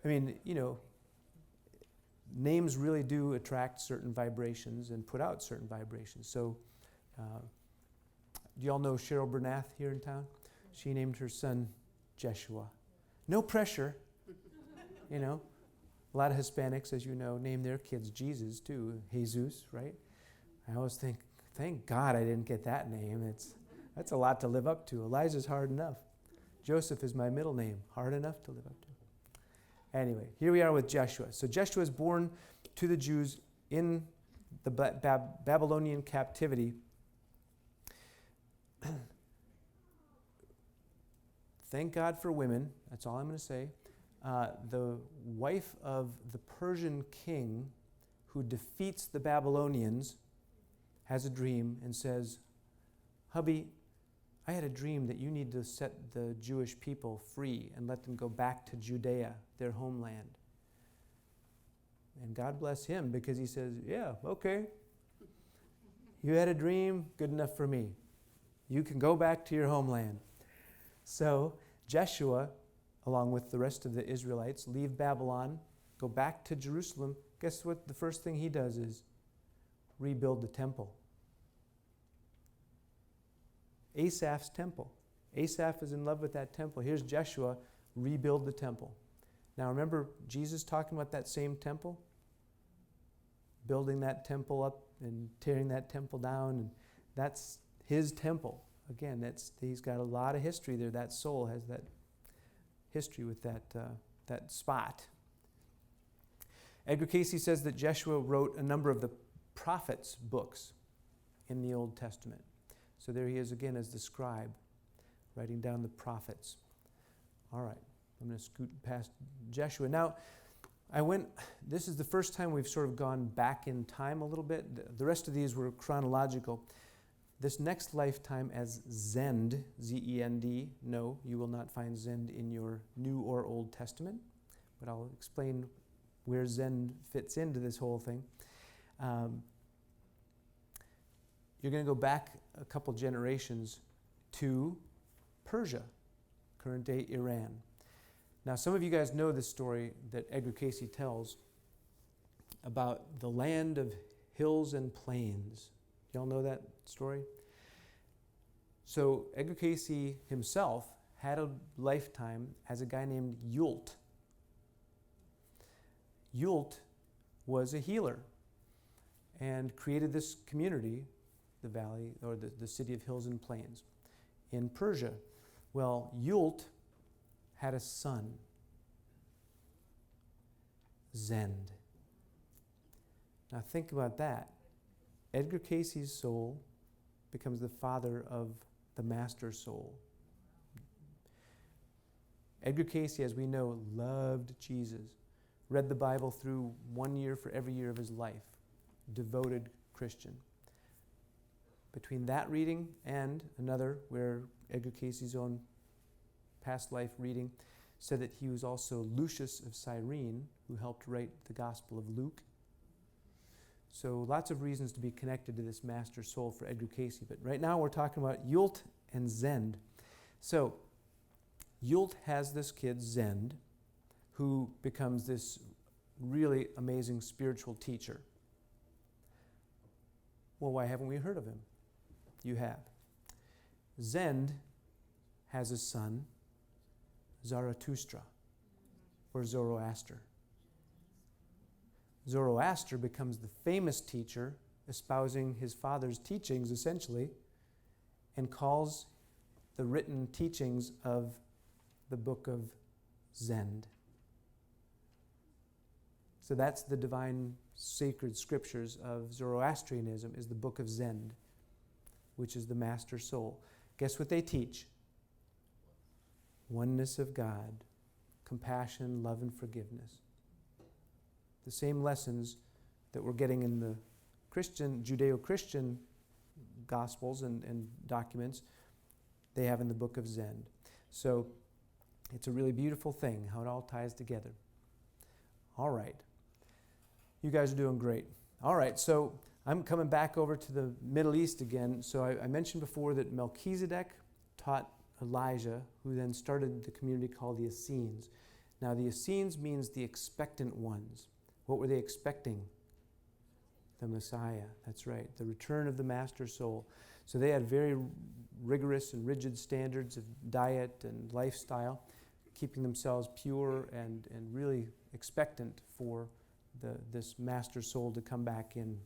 I mean, names really do attract certain vibrations and put out certain vibrations. So, do you all know Cheryl Bernath here in town? She named her son Jeshua. No pressure, A lot of Hispanics, as you know, name their kids Jesus too, Jesus, right? I always think, thank God I didn't get that name. That's a lot to live up to. Eliza's hard enough. Joseph is my middle name, hard enough to live up to. Anyway, here we are with Jeshua. So Jeshua is born to the Jews in the Babylonian captivity. Thank God for women. That's all I'm going to say. The wife of the Persian king who defeats the Babylonians has a dream and says, hubby, I had a dream that you need to set the Jewish people free and let them go back to Judea, their homeland. And God bless him, because he says, yeah, okay. You had a dream, good enough for me. You can go back to your homeland. So Jeshua, along with the rest of the Israelites, leave Babylon, go back to Jerusalem. Guess what? The first thing he does is rebuild the temple. Asaph's temple. Asaph is in love with that temple. Here's Jeshua, rebuild the temple. Now remember Jesus talking about that same temple? Building that temple up and tearing that temple down. And that's his temple. Again, he's got a lot of history there. That soul has that history with that spot. Edgar Cayce says that Jeshua wrote a number of the prophets' books in the Old Testament. So there he is again as the scribe, writing down the prophets. All right, I'm going to scoot past Jeshua. Now, this is the first time we've sort of gone back in time a little bit. The rest of these were chronological. This next lifetime as Zend, Z-E-N-D, no, you will not find Zend in your New or Old Testament, but I'll explain where Zend fits into this whole thing. You're going to go back a couple generations to Persia, current-day Iran. Now, some of you guys know this story that Edgar Cayce tells about the land of hills and plains. Y'all know that story? So Edgar Cayce himself had a lifetime as a guy named Yult. Yult was a healer and created this community, the valley, or the city of hills and plains, in Persia. Well, Yult had a son, Zend. Now think about that. Edgar Cayce's soul becomes the father of the master soul. Edgar Cayce, as we know, loved Jesus, read the Bible through 1 year for every year of his life, devoted Christian. Between that reading and another where Edgar Cayce's own past life reading said that he was also Lucius of Cyrene, who helped write the Gospel of Luke. So lots of reasons to be connected to this master soul for Edgar Cayce. But right now we're talking about Yult and Zend. So Yult has this kid, Zend, who becomes this really amazing spiritual teacher. Well, why haven't we heard of him? You have. Zend has a son, Zarathustra, or Zoroaster. Zoroaster becomes the famous teacher, espousing his father's teachings, essentially, and calls the written teachings of the book of Zend. So that's the divine sacred scriptures of Zoroastrianism, is the book of Zend, which is the master soul. Guess what they teach? Oneness of God, compassion, love, and forgiveness. The same lessons that we're getting in the Judeo-Christian Gospels and documents, they have in the book of Zend. So it's a really beautiful thing how it all ties together. All right. You guys are doing great. All right, so I'm coming back over to the Middle East again. So I mentioned before that Melchizedek taught Elijah, who then started the community called the Essenes. Now, the Essenes means the expectant ones. What were they expecting? The Messiah. That's right, the return of the master soul. So they had very rigorous and rigid standards of diet and lifestyle, keeping themselves pure and really expectant for this master soul to come back in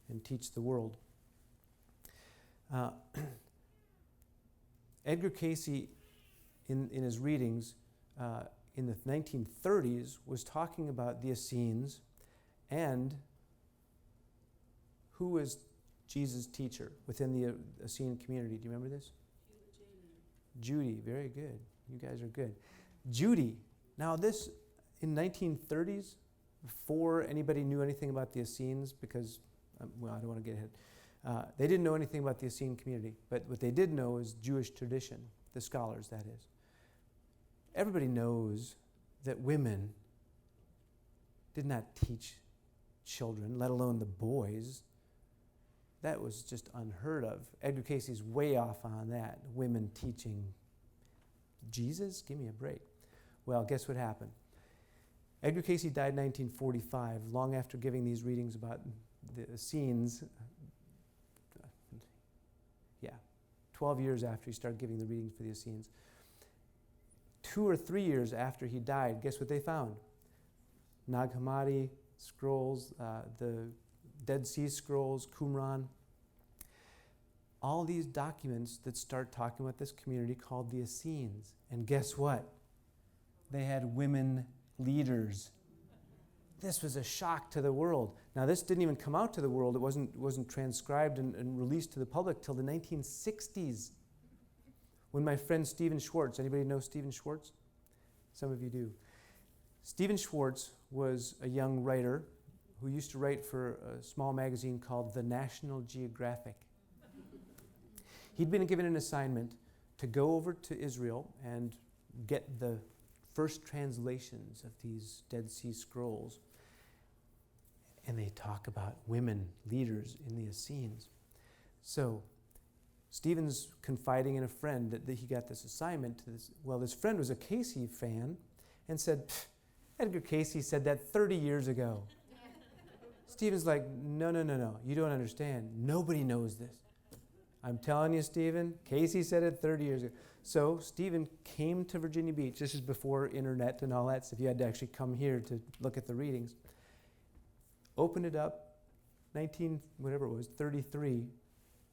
and teach the world. Edgar Cayce, in his readings in the 1930s, was talking about the Essenes and who was Jesus' teacher within the Essene community. Do you remember this? Judy. Very good. You guys are good. Judy. Now this, in 1930s, before anybody knew anything about the Essenes, because, well, I don't want to get ahead. They didn't know anything about the Essene community, but what they did know is Jewish tradition, the scholars, that is. Everybody knows that women did not teach children, let alone the boys. That was just unheard of. Edgar Cayce's way off on that, women teaching Jesus? Give me a break. Well, guess what happened? Edgar Cayce died in 1945, long after giving these readings about the Essenes. 12 years after he started giving the readings for the Essenes. 2 or 3 years after he died, guess what they found? Nag Hammadi scrolls, the Dead Sea Scrolls, Qumran. All these documents that start talking about this community called the Essenes. And guess what? They had women leaders. This was a shock to the world. Now, this didn't even come out to the world. It wasn't transcribed and released to the public till the 1960s, when my friend Stephen Schwartz, anybody know Stephen Schwartz? Some of you do. Stephen Schwartz was a young writer who used to write for a small magazine called The National Geographic. He'd been given an assignment to go over to Israel and get the first translations of these Dead Sea Scrolls. And they talk about women leaders in the Essenes. So Stephen's confiding in a friend that he got this assignment. This friend was a Cayce fan and said, Edgar Cayce said that 30 years ago. Stephen's like, no, you don't understand. Nobody knows this. I'm telling you, Stephen, Cayce said it 30 years ago. So Stephen came to Virginia Beach. This is before internet and all that stuff. You had to actually come here to look at the readings. Opened it up, 33,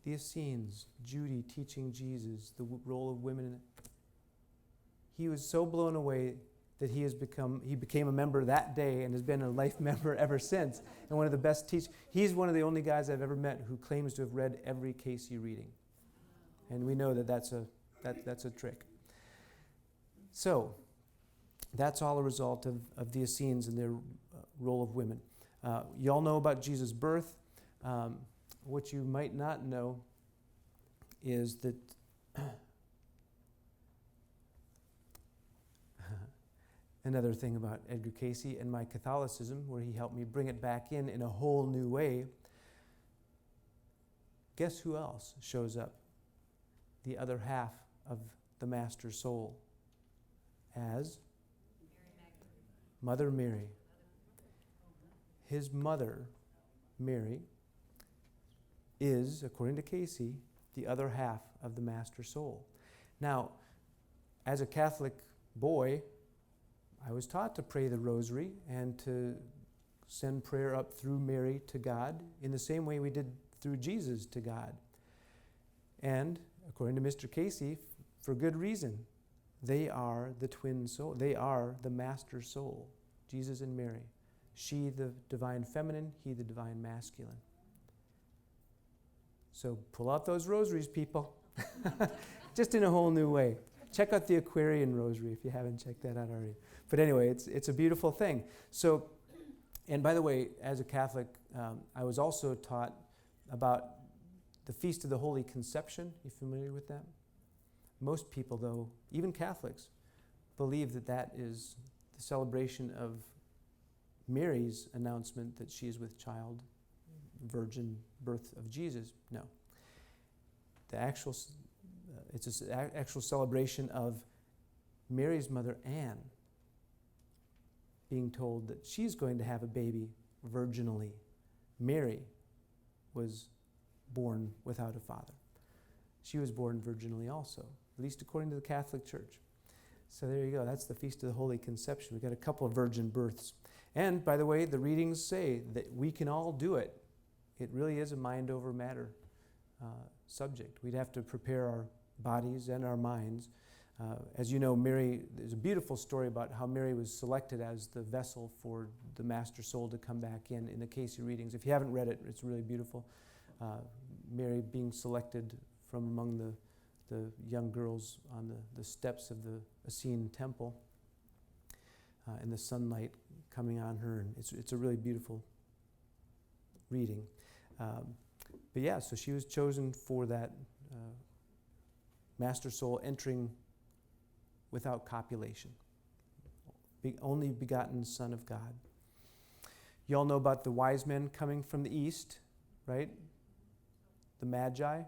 the Essenes, Judy teaching Jesus, the role of women in it. He was so blown away that he became a member that day and has been a life member ever since. And one of the best teachers. He's one of the only guys I've ever met who claims to have read every Cayce reading. And we know that that's a trick. So, that's all a result of the Essenes and their role of women. You all know about Jesus' birth. What you might not know is that another thing about Edgar Cayce and my Catholicism, where he helped me bring it back in a whole new way. Guess who else shows up? The other half of the master soul. as Mother Mary. His mother, Mary, is, according to Cayce, the other half of the master soul. Now, as a Catholic boy, I was taught to pray the rosary and to send prayer up through Mary to God in the same way we did through Jesus to God. And according to Mr. Cayce, for good reason, they are the twin soul. They are the master soul, Jesus and Mary. She the divine feminine, he the divine masculine. So pull out those rosaries, people. Just in a whole new way. Check out the Aquarian rosary if you haven't checked that out already. But anyway, it's a beautiful thing. So, and by the way, as a Catholic, I was also taught about the Feast of the Holy Conception. You familiar with that? Most people, though, even Catholics, believe that that is the celebration of Mary's announcement that she is with child, virgin birth of Jesus. No. The actual, it's an actual celebration of Mary's mother, Anne, being told that she's going to have a baby virginally. Mary was born without a father. She was born virginally also, at least according to the Catholic Church. So there you go. That's the Feast of the Holy Conception. We've got a couple of virgin births. And, by the way, the readings say that we can all do it. It really is a mind over matter subject. We'd have to prepare our bodies and our minds. As you know, Mary, there's a beautiful story about how Mary was selected as the vessel for the master soul to come back in the Cayce Readings. If you haven't read it, it's really beautiful. Mary being selected from among the young girls on the steps of the Essene Temple, and the sunlight coming on her. And it's a really beautiful reading. But yeah, so she was chosen for that master soul entering without copulation. Only begotten Son of God. You all know about the wise men coming from the east, right? The Magi.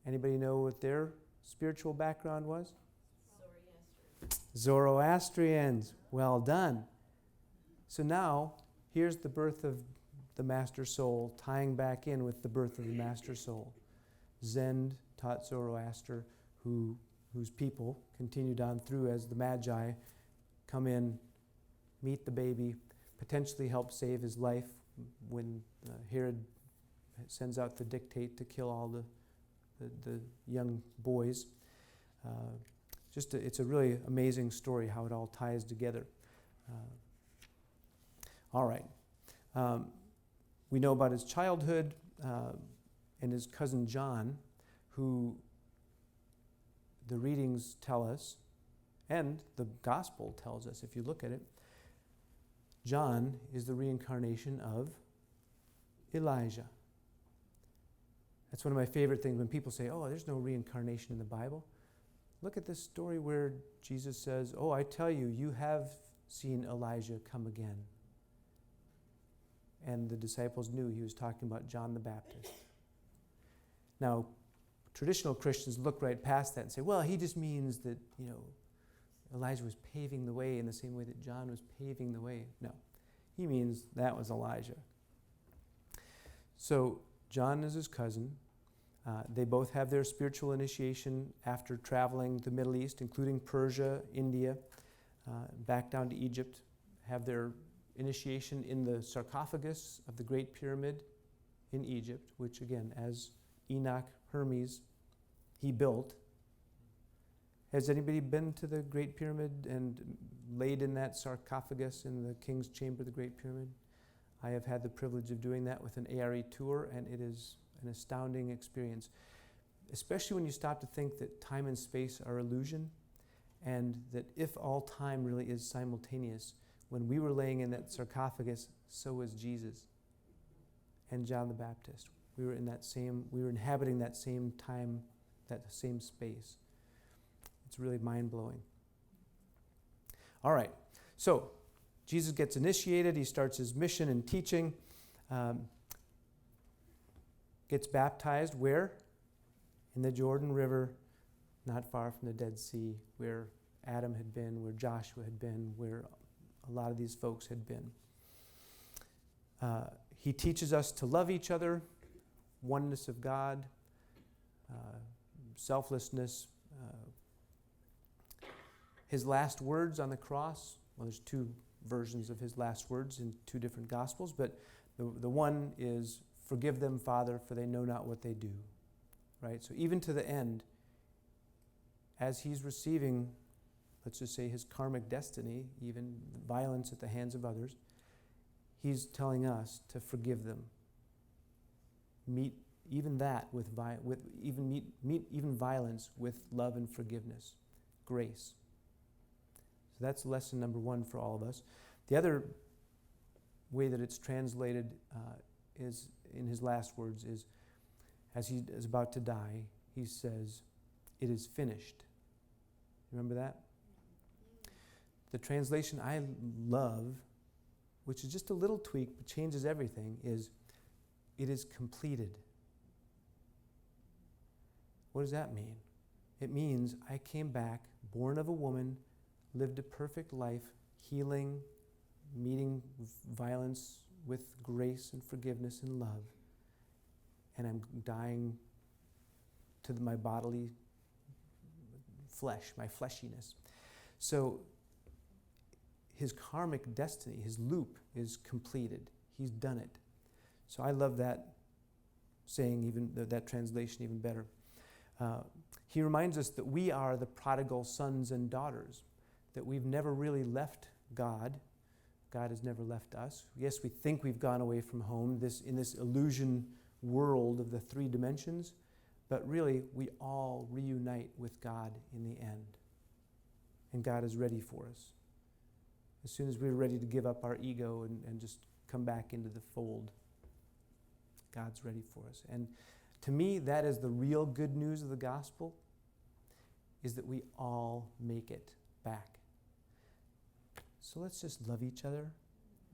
Anybody know what their spiritual background was? Zoroastrians. Well done. So now, here's the birth of the master soul, tying back in with the birth of the master soul. Zend taught Zoroaster, whose people continued on through as the Magi come in, meet the baby, potentially help save his life when Herod sends out the dictate to kill all the young boys. It's a really amazing story how it all ties together. All right. We know about his childhood and his cousin John, who the readings tell us, and the gospel tells us, if you look at it, John is the reincarnation of Elijah. That's one of my favorite things when people say, oh, there's no reincarnation in the Bible. Look at this story where Jesus says, oh, I tell you, you have seen Elijah come again. And the disciples knew he was talking about John the Baptist. Now, traditional Christians look right past that and say, well, he just means that, Elijah was paving the way in the same way that John was paving the way. No, he means that was Elijah. So John is his cousin. They both have their spiritual initiation after traveling the Middle East, including Persia, India, back down to Egypt, have their initiation in the sarcophagus of the Great Pyramid in Egypt, which again, as Enoch Hermes, he built. Has anybody been to the Great Pyramid and laid in that sarcophagus in the King's Chamber of the Great Pyramid? I have had the privilege of doing that with an ARE tour, and it is an astounding experience, especially when you stop to think that time and space are illusion, and that if all time really is simultaneous, when we were laying in that sarcophagus, so was Jesus and John the Baptist. We were inhabiting that same time, that same space. It's really mind-blowing. All right, so Jesus gets initiated. He starts his mission and teaching. Gets baptized where? In the Jordan River, not far from the Dead Sea, where Adam had been, where Joshua had been, where a lot of these folks had been. He teaches us to love each other, oneness of God, selflessness. His last words on the cross, well, there's two versions of his last words in two different Gospels, but the one is, "Forgive them, Father, for they know not what they do." Right? So even to the end, as he's receiving, let's just say, his karmic destiny, even violence at the hands of others, he's telling us to forgive them. Meet even that with even violence with love and forgiveness, grace. So that's lesson number one for all of us. The other way that it's translated is in his last words is, as he is about to die, he says, "It is finished." Remember that? The translation I love, which is just a little tweak but changes everything, is, "It is completed." What does that mean? It means I came back, born of a woman, lived a perfect life, healing, meeting violence with grace and forgiveness and love, and I'm dying to my bodily flesh, my fleshiness. So his karmic destiny, his loop is completed. He's done it. So I love that saying, even that translation even better. He reminds us that we are the prodigal sons and daughters, that we've never really left God. God has never left us. Yes, we think we've gone away from home in this illusion world of the three dimensions, but really we all reunite with God in the end. And God is ready for us. As soon as we're ready to give up our ego and just come back into the fold, God's ready for us. And to me, that is the real good news of the gospel, is that we all make it back. So let's just love each other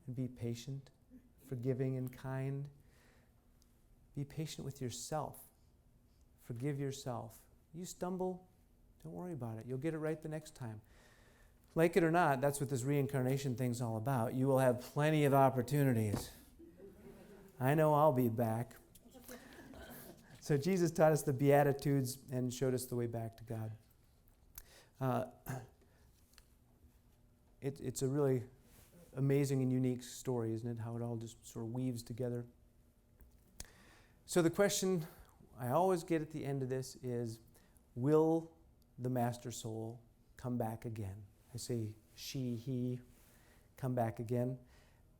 and be patient, forgiving and kind. Be patient with yourself. Forgive yourself. You stumble, don't worry about it. You'll get it right the next time. Like it or not, that's what this reincarnation thing's all about. You will have plenty of opportunities. I know I'll be back. So Jesus taught us the Beatitudes and showed us the way back to God. It's a really amazing and unique story, isn't it? How it all just sort of weaves together. So the question I always get at the end of this is, will the master soul come back again? I say she, he, come back again.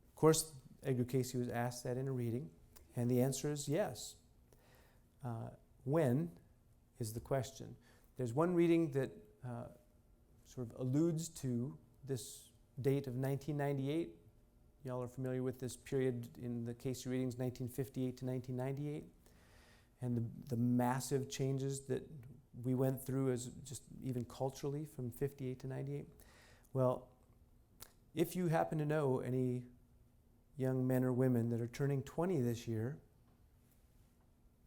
Of course, Edgar Cayce was asked that in a reading, and the answer is yes. When is the question? There's one reading that sort of alludes to this date of 1998. Y'all are familiar with this period in the Cayce Readings, 1958 to 1998, and the massive changes that we went through as just even culturally from 58 to 98. Well, if you happen to know any young men or women that are turning 20 this year,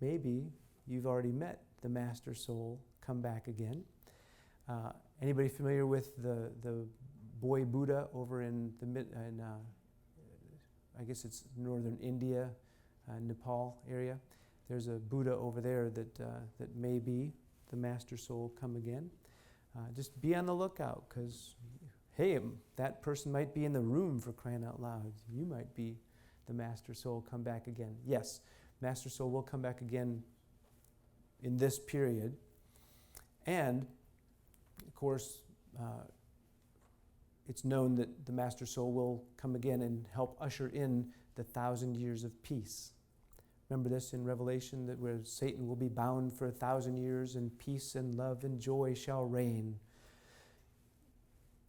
maybe you've already met the master soul come back again. Anybody familiar with the boy Buddha over in I guess it's northern India, Nepal area? There's a Buddha over there that may be the master soul come again. Just be on the lookout, because hey, that person might be in the room, for crying out loud. You might be the master soul come back again. Yes, master soul will come back again in this period. And, of course, it's known that the master soul will come again and help usher in the 1,000 years of peace. Remember this in Revelation, that where Satan will be bound for 1,000 years and peace and love and joy shall reign.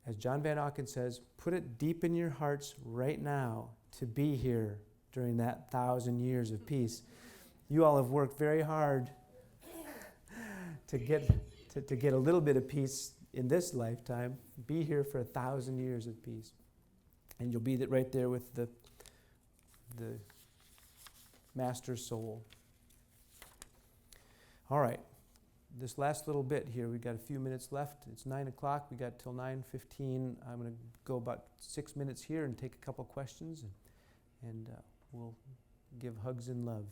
As John Van Auken says, put it deep in your hearts right now to be here during that 1,000 years of peace. You all have worked very hard to get a little bit of peace in this lifetime. Be here for 1,000 years of peace. And you'll be right there with the master soul. All right. this last little bit here, we've got a few minutes left. It's 9 o'clock. We got till 9:15. I'm going to go about 6 minutes here and take a couple questions, and we'll give hugs and love.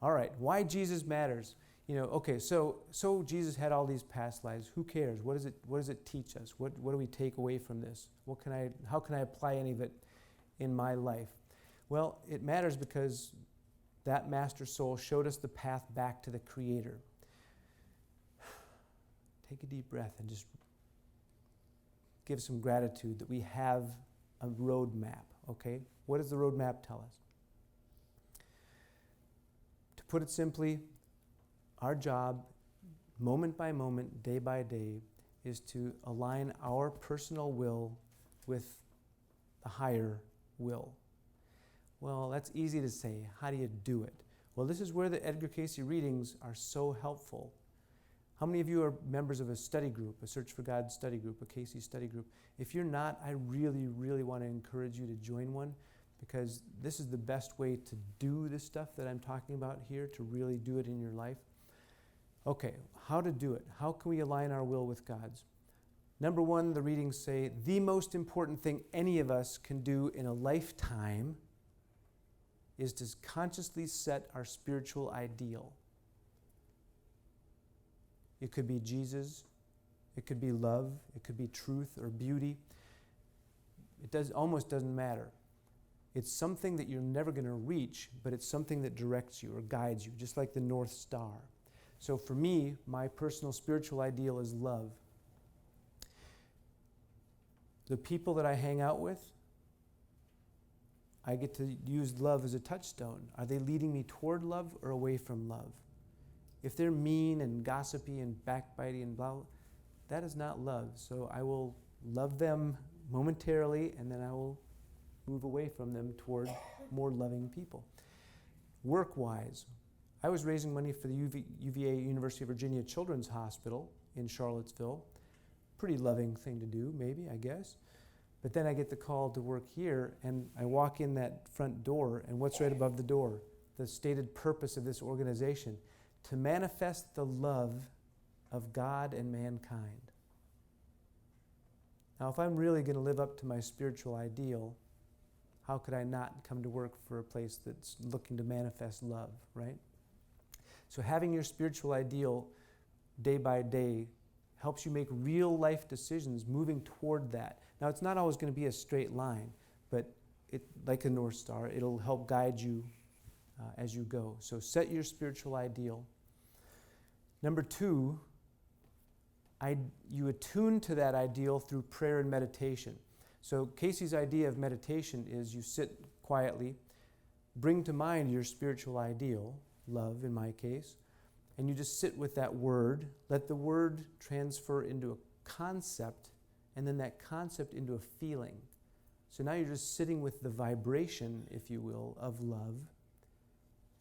All right, why Jesus matters. Okay, so Jesus had all these past lives. Who cares? What does it teach us? What do we take away from this? How can I apply any of it in my life? Well, it matters because that master soul showed us the path back to the Creator. Take a deep breath and just give some gratitude that we have a roadmap, okay? What does the roadmap tell us? To put it simply, our job, moment by moment, day by day, is to align our personal will with the higher will. Well, that's easy to say. How do you do it? Well, this is where the Edgar Cayce readings are so helpful. How many of you are members of a study group, a Search for God study group, a Cayce study group? If you're not, I really, really want to encourage you to join one, because this is the best way to do the stuff that I'm talking about here, to really do it in your life. Okay, how to do it? How can we align our will with God's? Number one, the readings say, the most important thing any of us can do in a lifetime is to consciously set our spiritual ideal. It could be Jesus, it could be love, it could be truth or beauty. It almost doesn't matter. It's something that you're never going to reach, but it's something that directs you or guides you, just like the North Star. So for me, my personal spiritual ideal is love. The people that I hang out with, I get to use love as a touchstone. Are they leading me toward love or away from love? If they're mean and gossipy and backbiting and blah, that is not love. So I will love them momentarily, and then I will move away from them toward more loving people. Work-wise, I was raising money for the UVA, University of Virginia Children's Hospital in Charlottesville. Pretty loving thing to do, maybe, I guess. But then I get the call to work here, and I walk in that front door, and what's right above the door? The stated purpose of this organization: to manifest the love of God and mankind. Now, if I'm really going to live up to my spiritual ideal, how could I not come to work for a place that's looking to manifest love, right? So having your spiritual ideal day by day helps you make real life decisions moving toward that. Now, it's not always going to be a straight line, but like a North Star, it'll help guide you as you go. So set your spiritual ideal. Number two, you attune to that ideal through prayer and meditation. So Cayce's idea of meditation is you sit quietly, bring to mind your spiritual ideal, love in my case, and you just sit with that word, let the word transfer into a concept, and then that concept into a feeling. So now you're just sitting with the vibration, if you will, of love,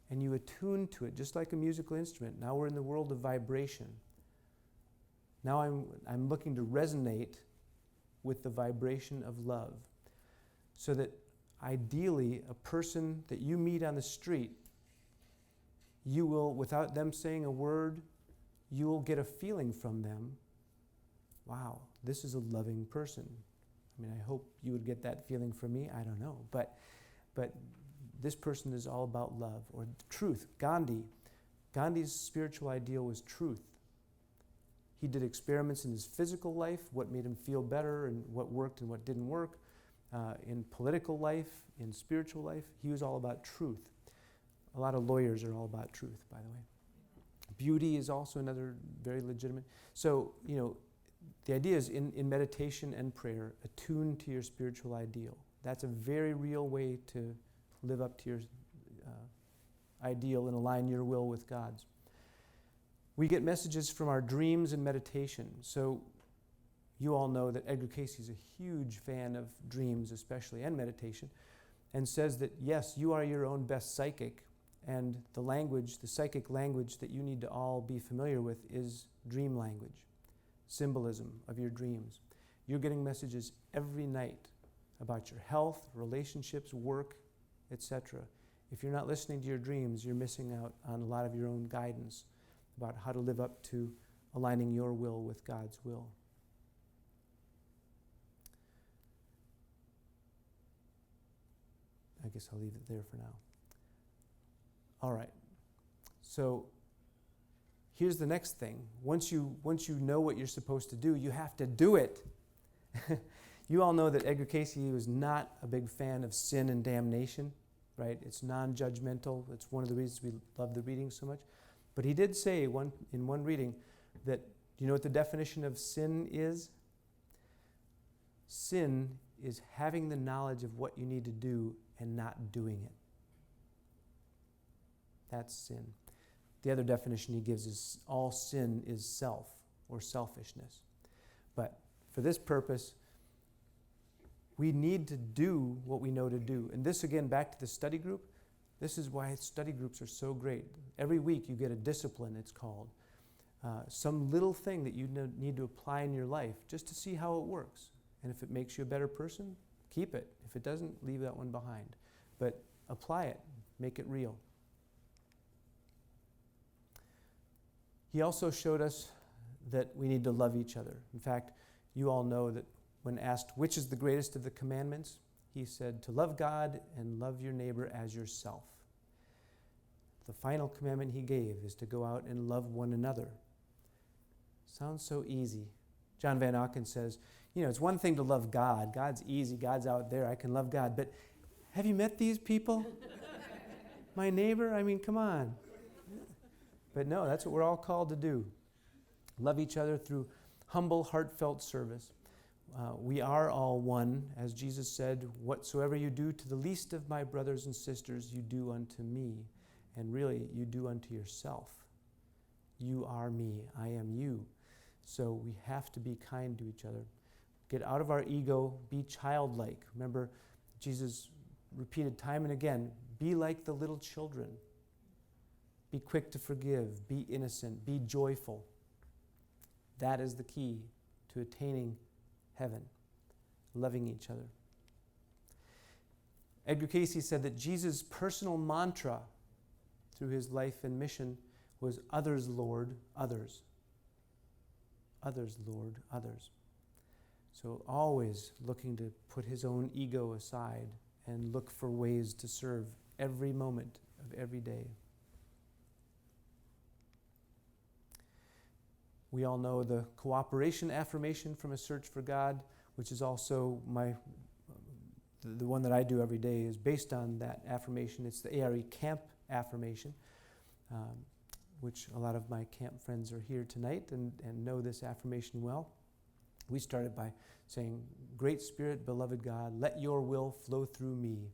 and you attune to it, just like a musical instrument. Now we're in the world of vibration. Now I'm looking to resonate with the vibration of love, so that ideally a person that you meet on the street, you will, without them saying a word, you will get a feeling from them. Wow, this is a loving person. I mean, I hope you would get that feeling from me. I don't know, but this person is all about love or truth. Gandhi's spiritual ideal was truth. He did experiments in his physical life, what made him feel better and what worked and what didn't work. In political life, in spiritual life, he was all about truth. A lot of lawyers are all about truth, by the way. Beauty is also another very legitimate. So, the idea is in meditation and prayer, attune to your spiritual ideal. That's a very real way to live up to your ideal and align your will with God's. We get messages from our dreams and meditation. So you all know that Edgar Cayce is a huge fan of dreams especially, and meditation, and says that yes, you are your own best psychic, and the psychic language that you need to all be familiar with is dream language, symbolism of your dreams. You're getting messages every night about your health, relationships, work, etc. If you're not listening to your dreams, you're missing out on a lot of your own guidance. about how to live up to aligning your will with God's will. I guess I'll leave it there for now. All right. So here's the next thing. Once you know what you're supposed to do, you have to do it. You all know that Edgar Cayce was not a big fan of sin and damnation, right? It's non-judgmental. It's one of the reasons we love the reading so much. But he did say in one reading that, do you know what the definition of sin is? Sin is having the knowledge of what you need to do and not doing it. That's sin. The other definition he gives is all sin is self or selfishness. But for this purpose, we need to do what we know to do. And this, again, back to the study group. This is why study groups are so great. Every week you get a discipline, it's called. Some little thing that you need to apply in your life just to see how it works. And if it makes you a better person, keep it. If it doesn't, leave that one behind. But apply it. Make it real. He also showed us that we need to love each other. In fact, you all know that when asked which is the greatest of the commandments, he said to love God and love your neighbor as yourself. The final commandment he gave is to go out and love one another. Sounds so easy. John Van Auken says, it's one thing to love God. God's easy. God's out there. I can love God. But have you met these people? My neighbor? I mean, come on. But no, that's what we're all called to do. Love each other through humble, heartfelt service. We are all one, as Jesus said, whatsoever you do to the least of my brothers and sisters, you do unto me. And really, you do unto yourself. You are me. I am you. So we have to be kind to each other. Get out of our ego. Be childlike. Remember, Jesus repeated time and again, be like the little children. Be quick to forgive. Be innocent. Be joyful. That is the key to attaining heaven. Loving each other. Edgar Cayce said that Jesus' personal mantra through his life and mission was others, Lord, others. Others, Lord, others. So always looking to put his own ego aside and look for ways to serve every moment of every day. We all know the cooperation affirmation from A Search for God, which is also the one that I do every day is based on that affirmation. It's the ARE Camp affirmation, which a lot of my camp friends are here tonight and know this affirmation well. We started by saying, Great Spirit, beloved God, let your will flow through me.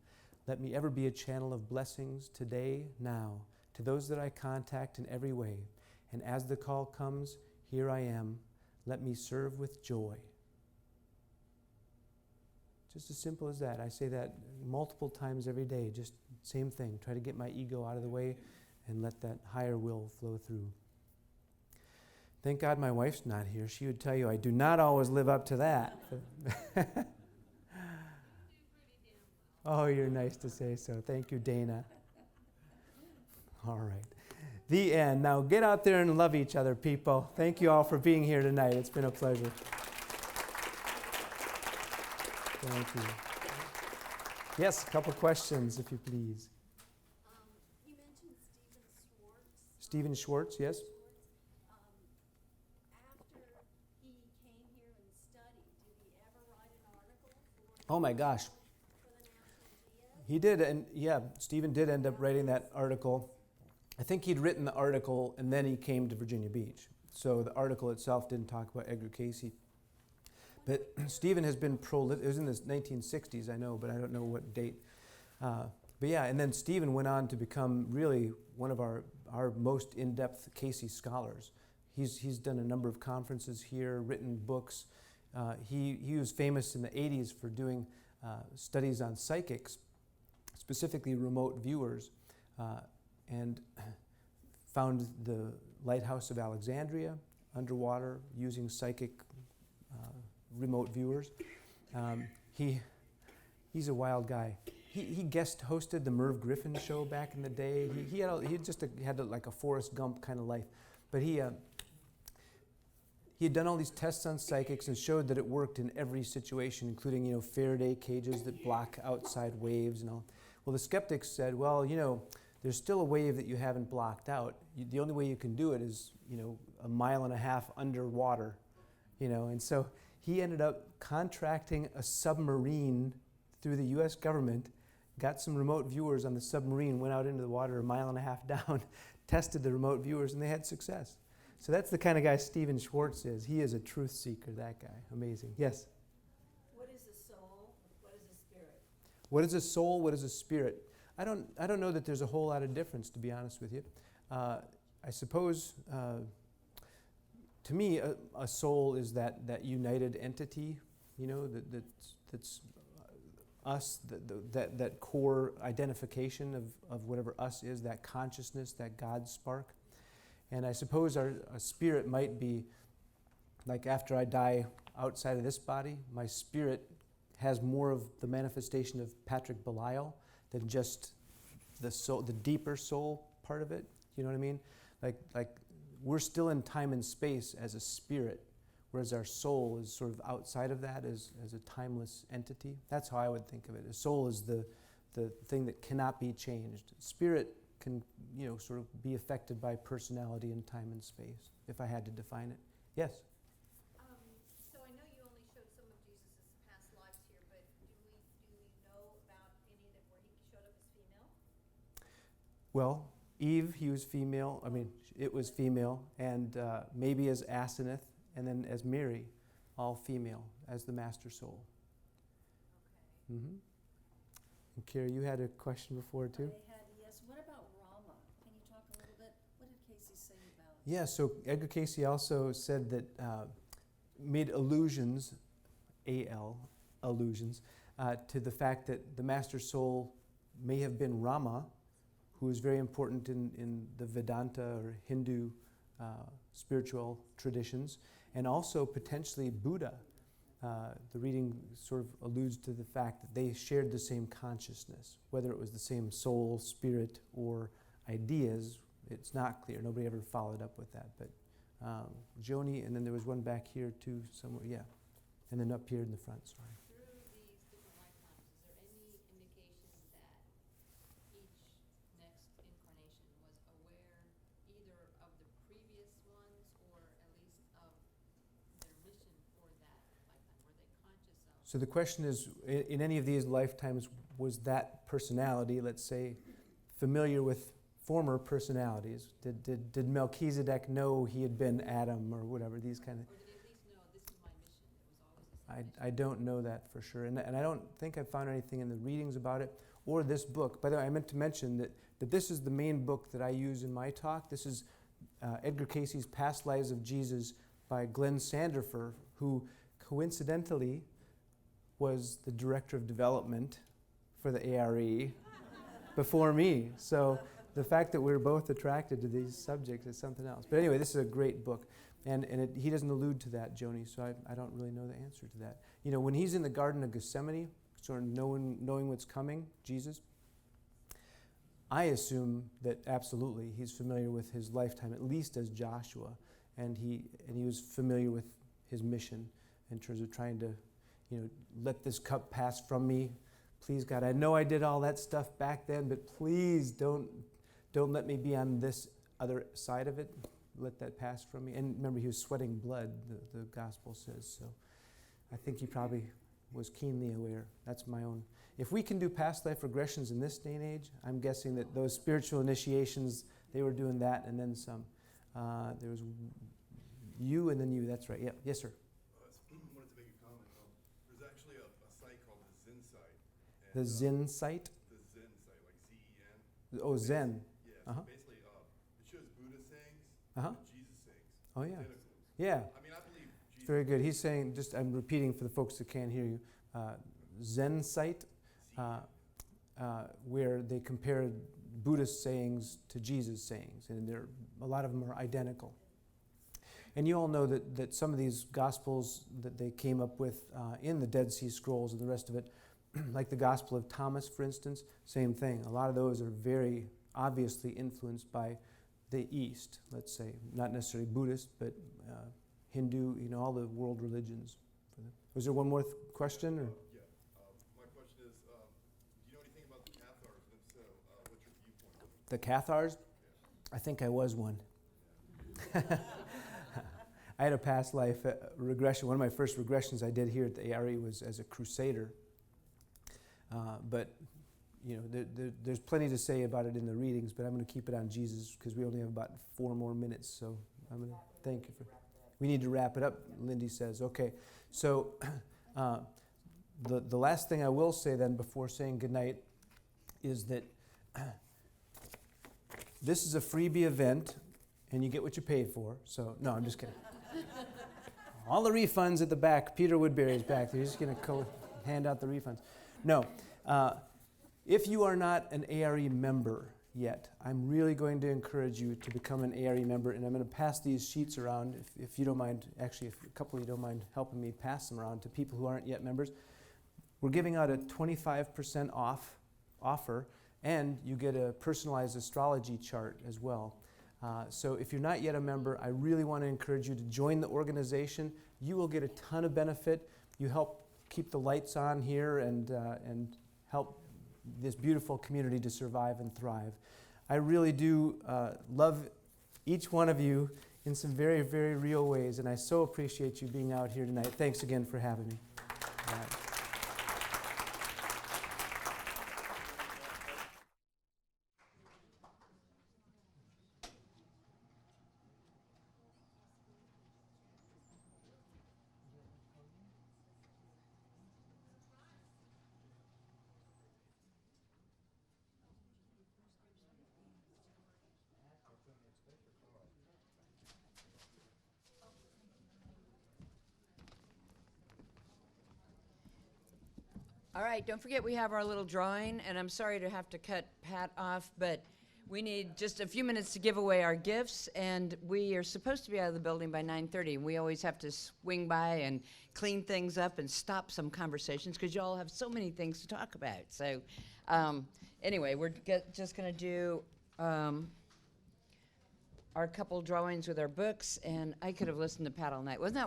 Let me ever be a channel of blessings today, now, to those that I contact in every way. And as the call comes, here I am. Let me serve with joy. Just as simple as that. I say that multiple times every day. Just same thing. Try to get my ego out of the way and let that higher will flow through. Thank God my wife's not here. She would tell you I do not always live up to that. Oh, you're nice to say so. Thank you, Dana. All right. The end. Now get out there and love each other, people. Thank you all for being here tonight. It's been a pleasure. Thank you. Yes, a couple questions, if you please. You mentioned Stephen Schwartz. Stephen Schwartz, yes? After he came here and studied, did he ever write an article Oh my gosh. for the National Geo? He did, and yeah, Stephen did end up writing that article. I think he'd written the article and then he came to Virginia Beach. So the article itself didn't talk about Edgar Cayce. But Stephen has been prolific. It was in the 1960s, I know, but I don't know what date. But yeah, and then Stephen went on to become really one of our most in-depth Cayce scholars. He's done a number of conferences here, written books. He was famous in the 80s for doing studies on psychics, specifically remote viewers, and found the Lighthouse of Alexandria underwater using psychic remote viewers. He's a wild guy. He guest hosted the Merv Griffin show back in the day. He had like a Forrest Gump kind of life. But he had done all these tests on psychics and showed that it worked in every situation, including, Faraday cages that block outside waves and all. Well, the skeptics said, well, there's still a wave that you haven't blocked out. The only way you can do it is, 1.5 miles underwater, And so he ended up contracting a submarine through the U.S. government, got some remote viewers on the submarine, went out into the water 1.5 miles down, tested the remote viewers, and they had success. So that's the kind of guy Stephen Schwartz is. He is a truth seeker, that guy. Amazing. Yes? What is a soul? What is a spirit? What is a soul? What is a spirit? I don't know that there's a whole lot of difference, to be honest with you. I suppose, to me, a soul is that united entity, that's us, that core identification of whatever us is, that consciousness, that God spark. And I suppose a spirit might be, like after I die outside of this body, my spirit has more of the manifestation of Patrick Belisle than just the soul, the deeper soul part of it. You know what I mean? Like we're still in time and space as a spirit, whereas our soul is sort of outside of that as a timeless entity. That's how I would think of it. A soul is the thing that cannot be changed. Spirit can, sort of be affected by personality and time and space, if I had to define it. Yes? So I know you only showed some of Jesus' past lives here, but do we know about any that where he showed up as female? Well, Eve, he was female. It was female, and maybe as Asenath, and then as Mary, all female, as the master soul. Okay. Mm-hmm. And Carrie, you had a question before too? I had, yes. What about Rama? Can you talk a little bit? What did Cayce say about it? Yeah, so Edgar Cayce also said that, made allusions, allusions, to the fact that the master soul may have been Rama, who is very important in the Vedanta or Hindu spiritual traditions, and also potentially Buddha. The reading sort of alludes to the fact that they shared the same consciousness. Whether it was the same soul, spirit, or ideas, it's not clear. Nobody ever followed up with that. But Joni, and then there was one back here too, somewhere, yeah. And then up here in the front, sorry. Through these different lifetimes, is there any indication that each next incarnation was aware either of the previous ones or at least of their mission for that lifetime? Were they conscious of? So the question is, in any of these lifetimes, was that personality, let's say, familiar with former personalities? Did Melchizedek know he had been Adam or whatever, these kind of... Or did they at least know this is my mission? It was always the same mission. I don't know that for sure. And I don't think I found anything in the readings about it or this book. By the way, I meant to mention that this is the main book that I use in my talk. This is Edgar Cayce's Past Lives of Jesus by Glenn Sanderfer, who coincidentally was the director of development for the ARE before me. So the fact that we're both attracted to these subjects is something else. But anyway, this is a great book. And he doesn't allude to that, Joni, so I don't really know the answer to that. When he's in the Garden of Gethsemane, sort of knowing what's coming, Jesus, I assume that absolutely he's familiar with his lifetime, at least as Joshua, and he was familiar with his mission in terms of trying to, let this cup pass from me. Please, God, I know I did all that stuff back then, but please don't let me be on this other side of it. Let that pass from me. And remember, he was sweating blood, the gospel says. So I think he probably was keenly aware. That's my own. If we can do past life regressions in this day and age, I'm guessing that those spiritual initiations, they were doing that and then some. There was you and then you. That's right. Yep. Yes, sir. I wanted to make a comment. There's actually a site called the Zen site. The Zen site? The Zen site, like Z-E-N. Oh, Zen. Yeah, Uh-huh. so basically it shows Buddha sayings Uh-huh. and Jesus sayings. Oh, yeah. Identical. Yeah. I mean, I believe Jesus. Very good. He's saying, I'm repeating for the folks that can't hear you, Zen site, where they compare Buddhist sayings to Jesus sayings, and a lot of them are identical. And you all know that some of these gospels that they came up with in the Dead Sea Scrolls and the rest of it, like the Gospel of Thomas, for instance, same thing. A lot of those are very obviously influenced by the East, let's say. Not necessarily Buddhist, but Hindu, all the world religions. Was there one more question? Or? Yeah. My question is, do you know anything about the Cathars? And if so, what's your viewpoint on them? The Cathars? I think I was one. I had a past life regression. One of my first regressions I did here at the ARE was as a crusader. But there's plenty to say about it in the readings, but I'm going to keep it on Jesus because we only have about 4 more minutes. So I'm going to thank you for. We need to wrap it up, Lindy says. Okay, so the last thing I will say then before saying goodnight is that this is a freebie event, and you get what you paid for. So no, I'm just kidding. All the refunds at the back. Peter Woodbury is back there. He's going to hand out the refunds. No. If you are not an ARE member yet, I'm really going to encourage you to become an ARE member, and I'm going to pass these sheets around, if you don't mind, actually, if a couple of you don't mind helping me pass them around to people who aren't yet members. We're giving out a 25% off offer, and you get a personalized astrology chart as well. So if you're not yet a member, I really want to encourage you to join the organization. You will get a ton of benefit. You help keep the lights on here and help this beautiful community to survive and thrive. I really do love each one of you in some very, very real ways, and I so appreciate you being out here tonight. Thanks again for having me. All right. All right, don't forget we have our little drawing, and I'm sorry to have to cut Pat off, but we need just a few minutes to give away our gifts, and we are supposed to be out of the building by 9:30. We always have to swing by and clean things up and stop some conversations because you all have so many things to talk about. So anyway, we're just going to do our couple drawings with our books, and I could have listened to Pat all night. Wasn't that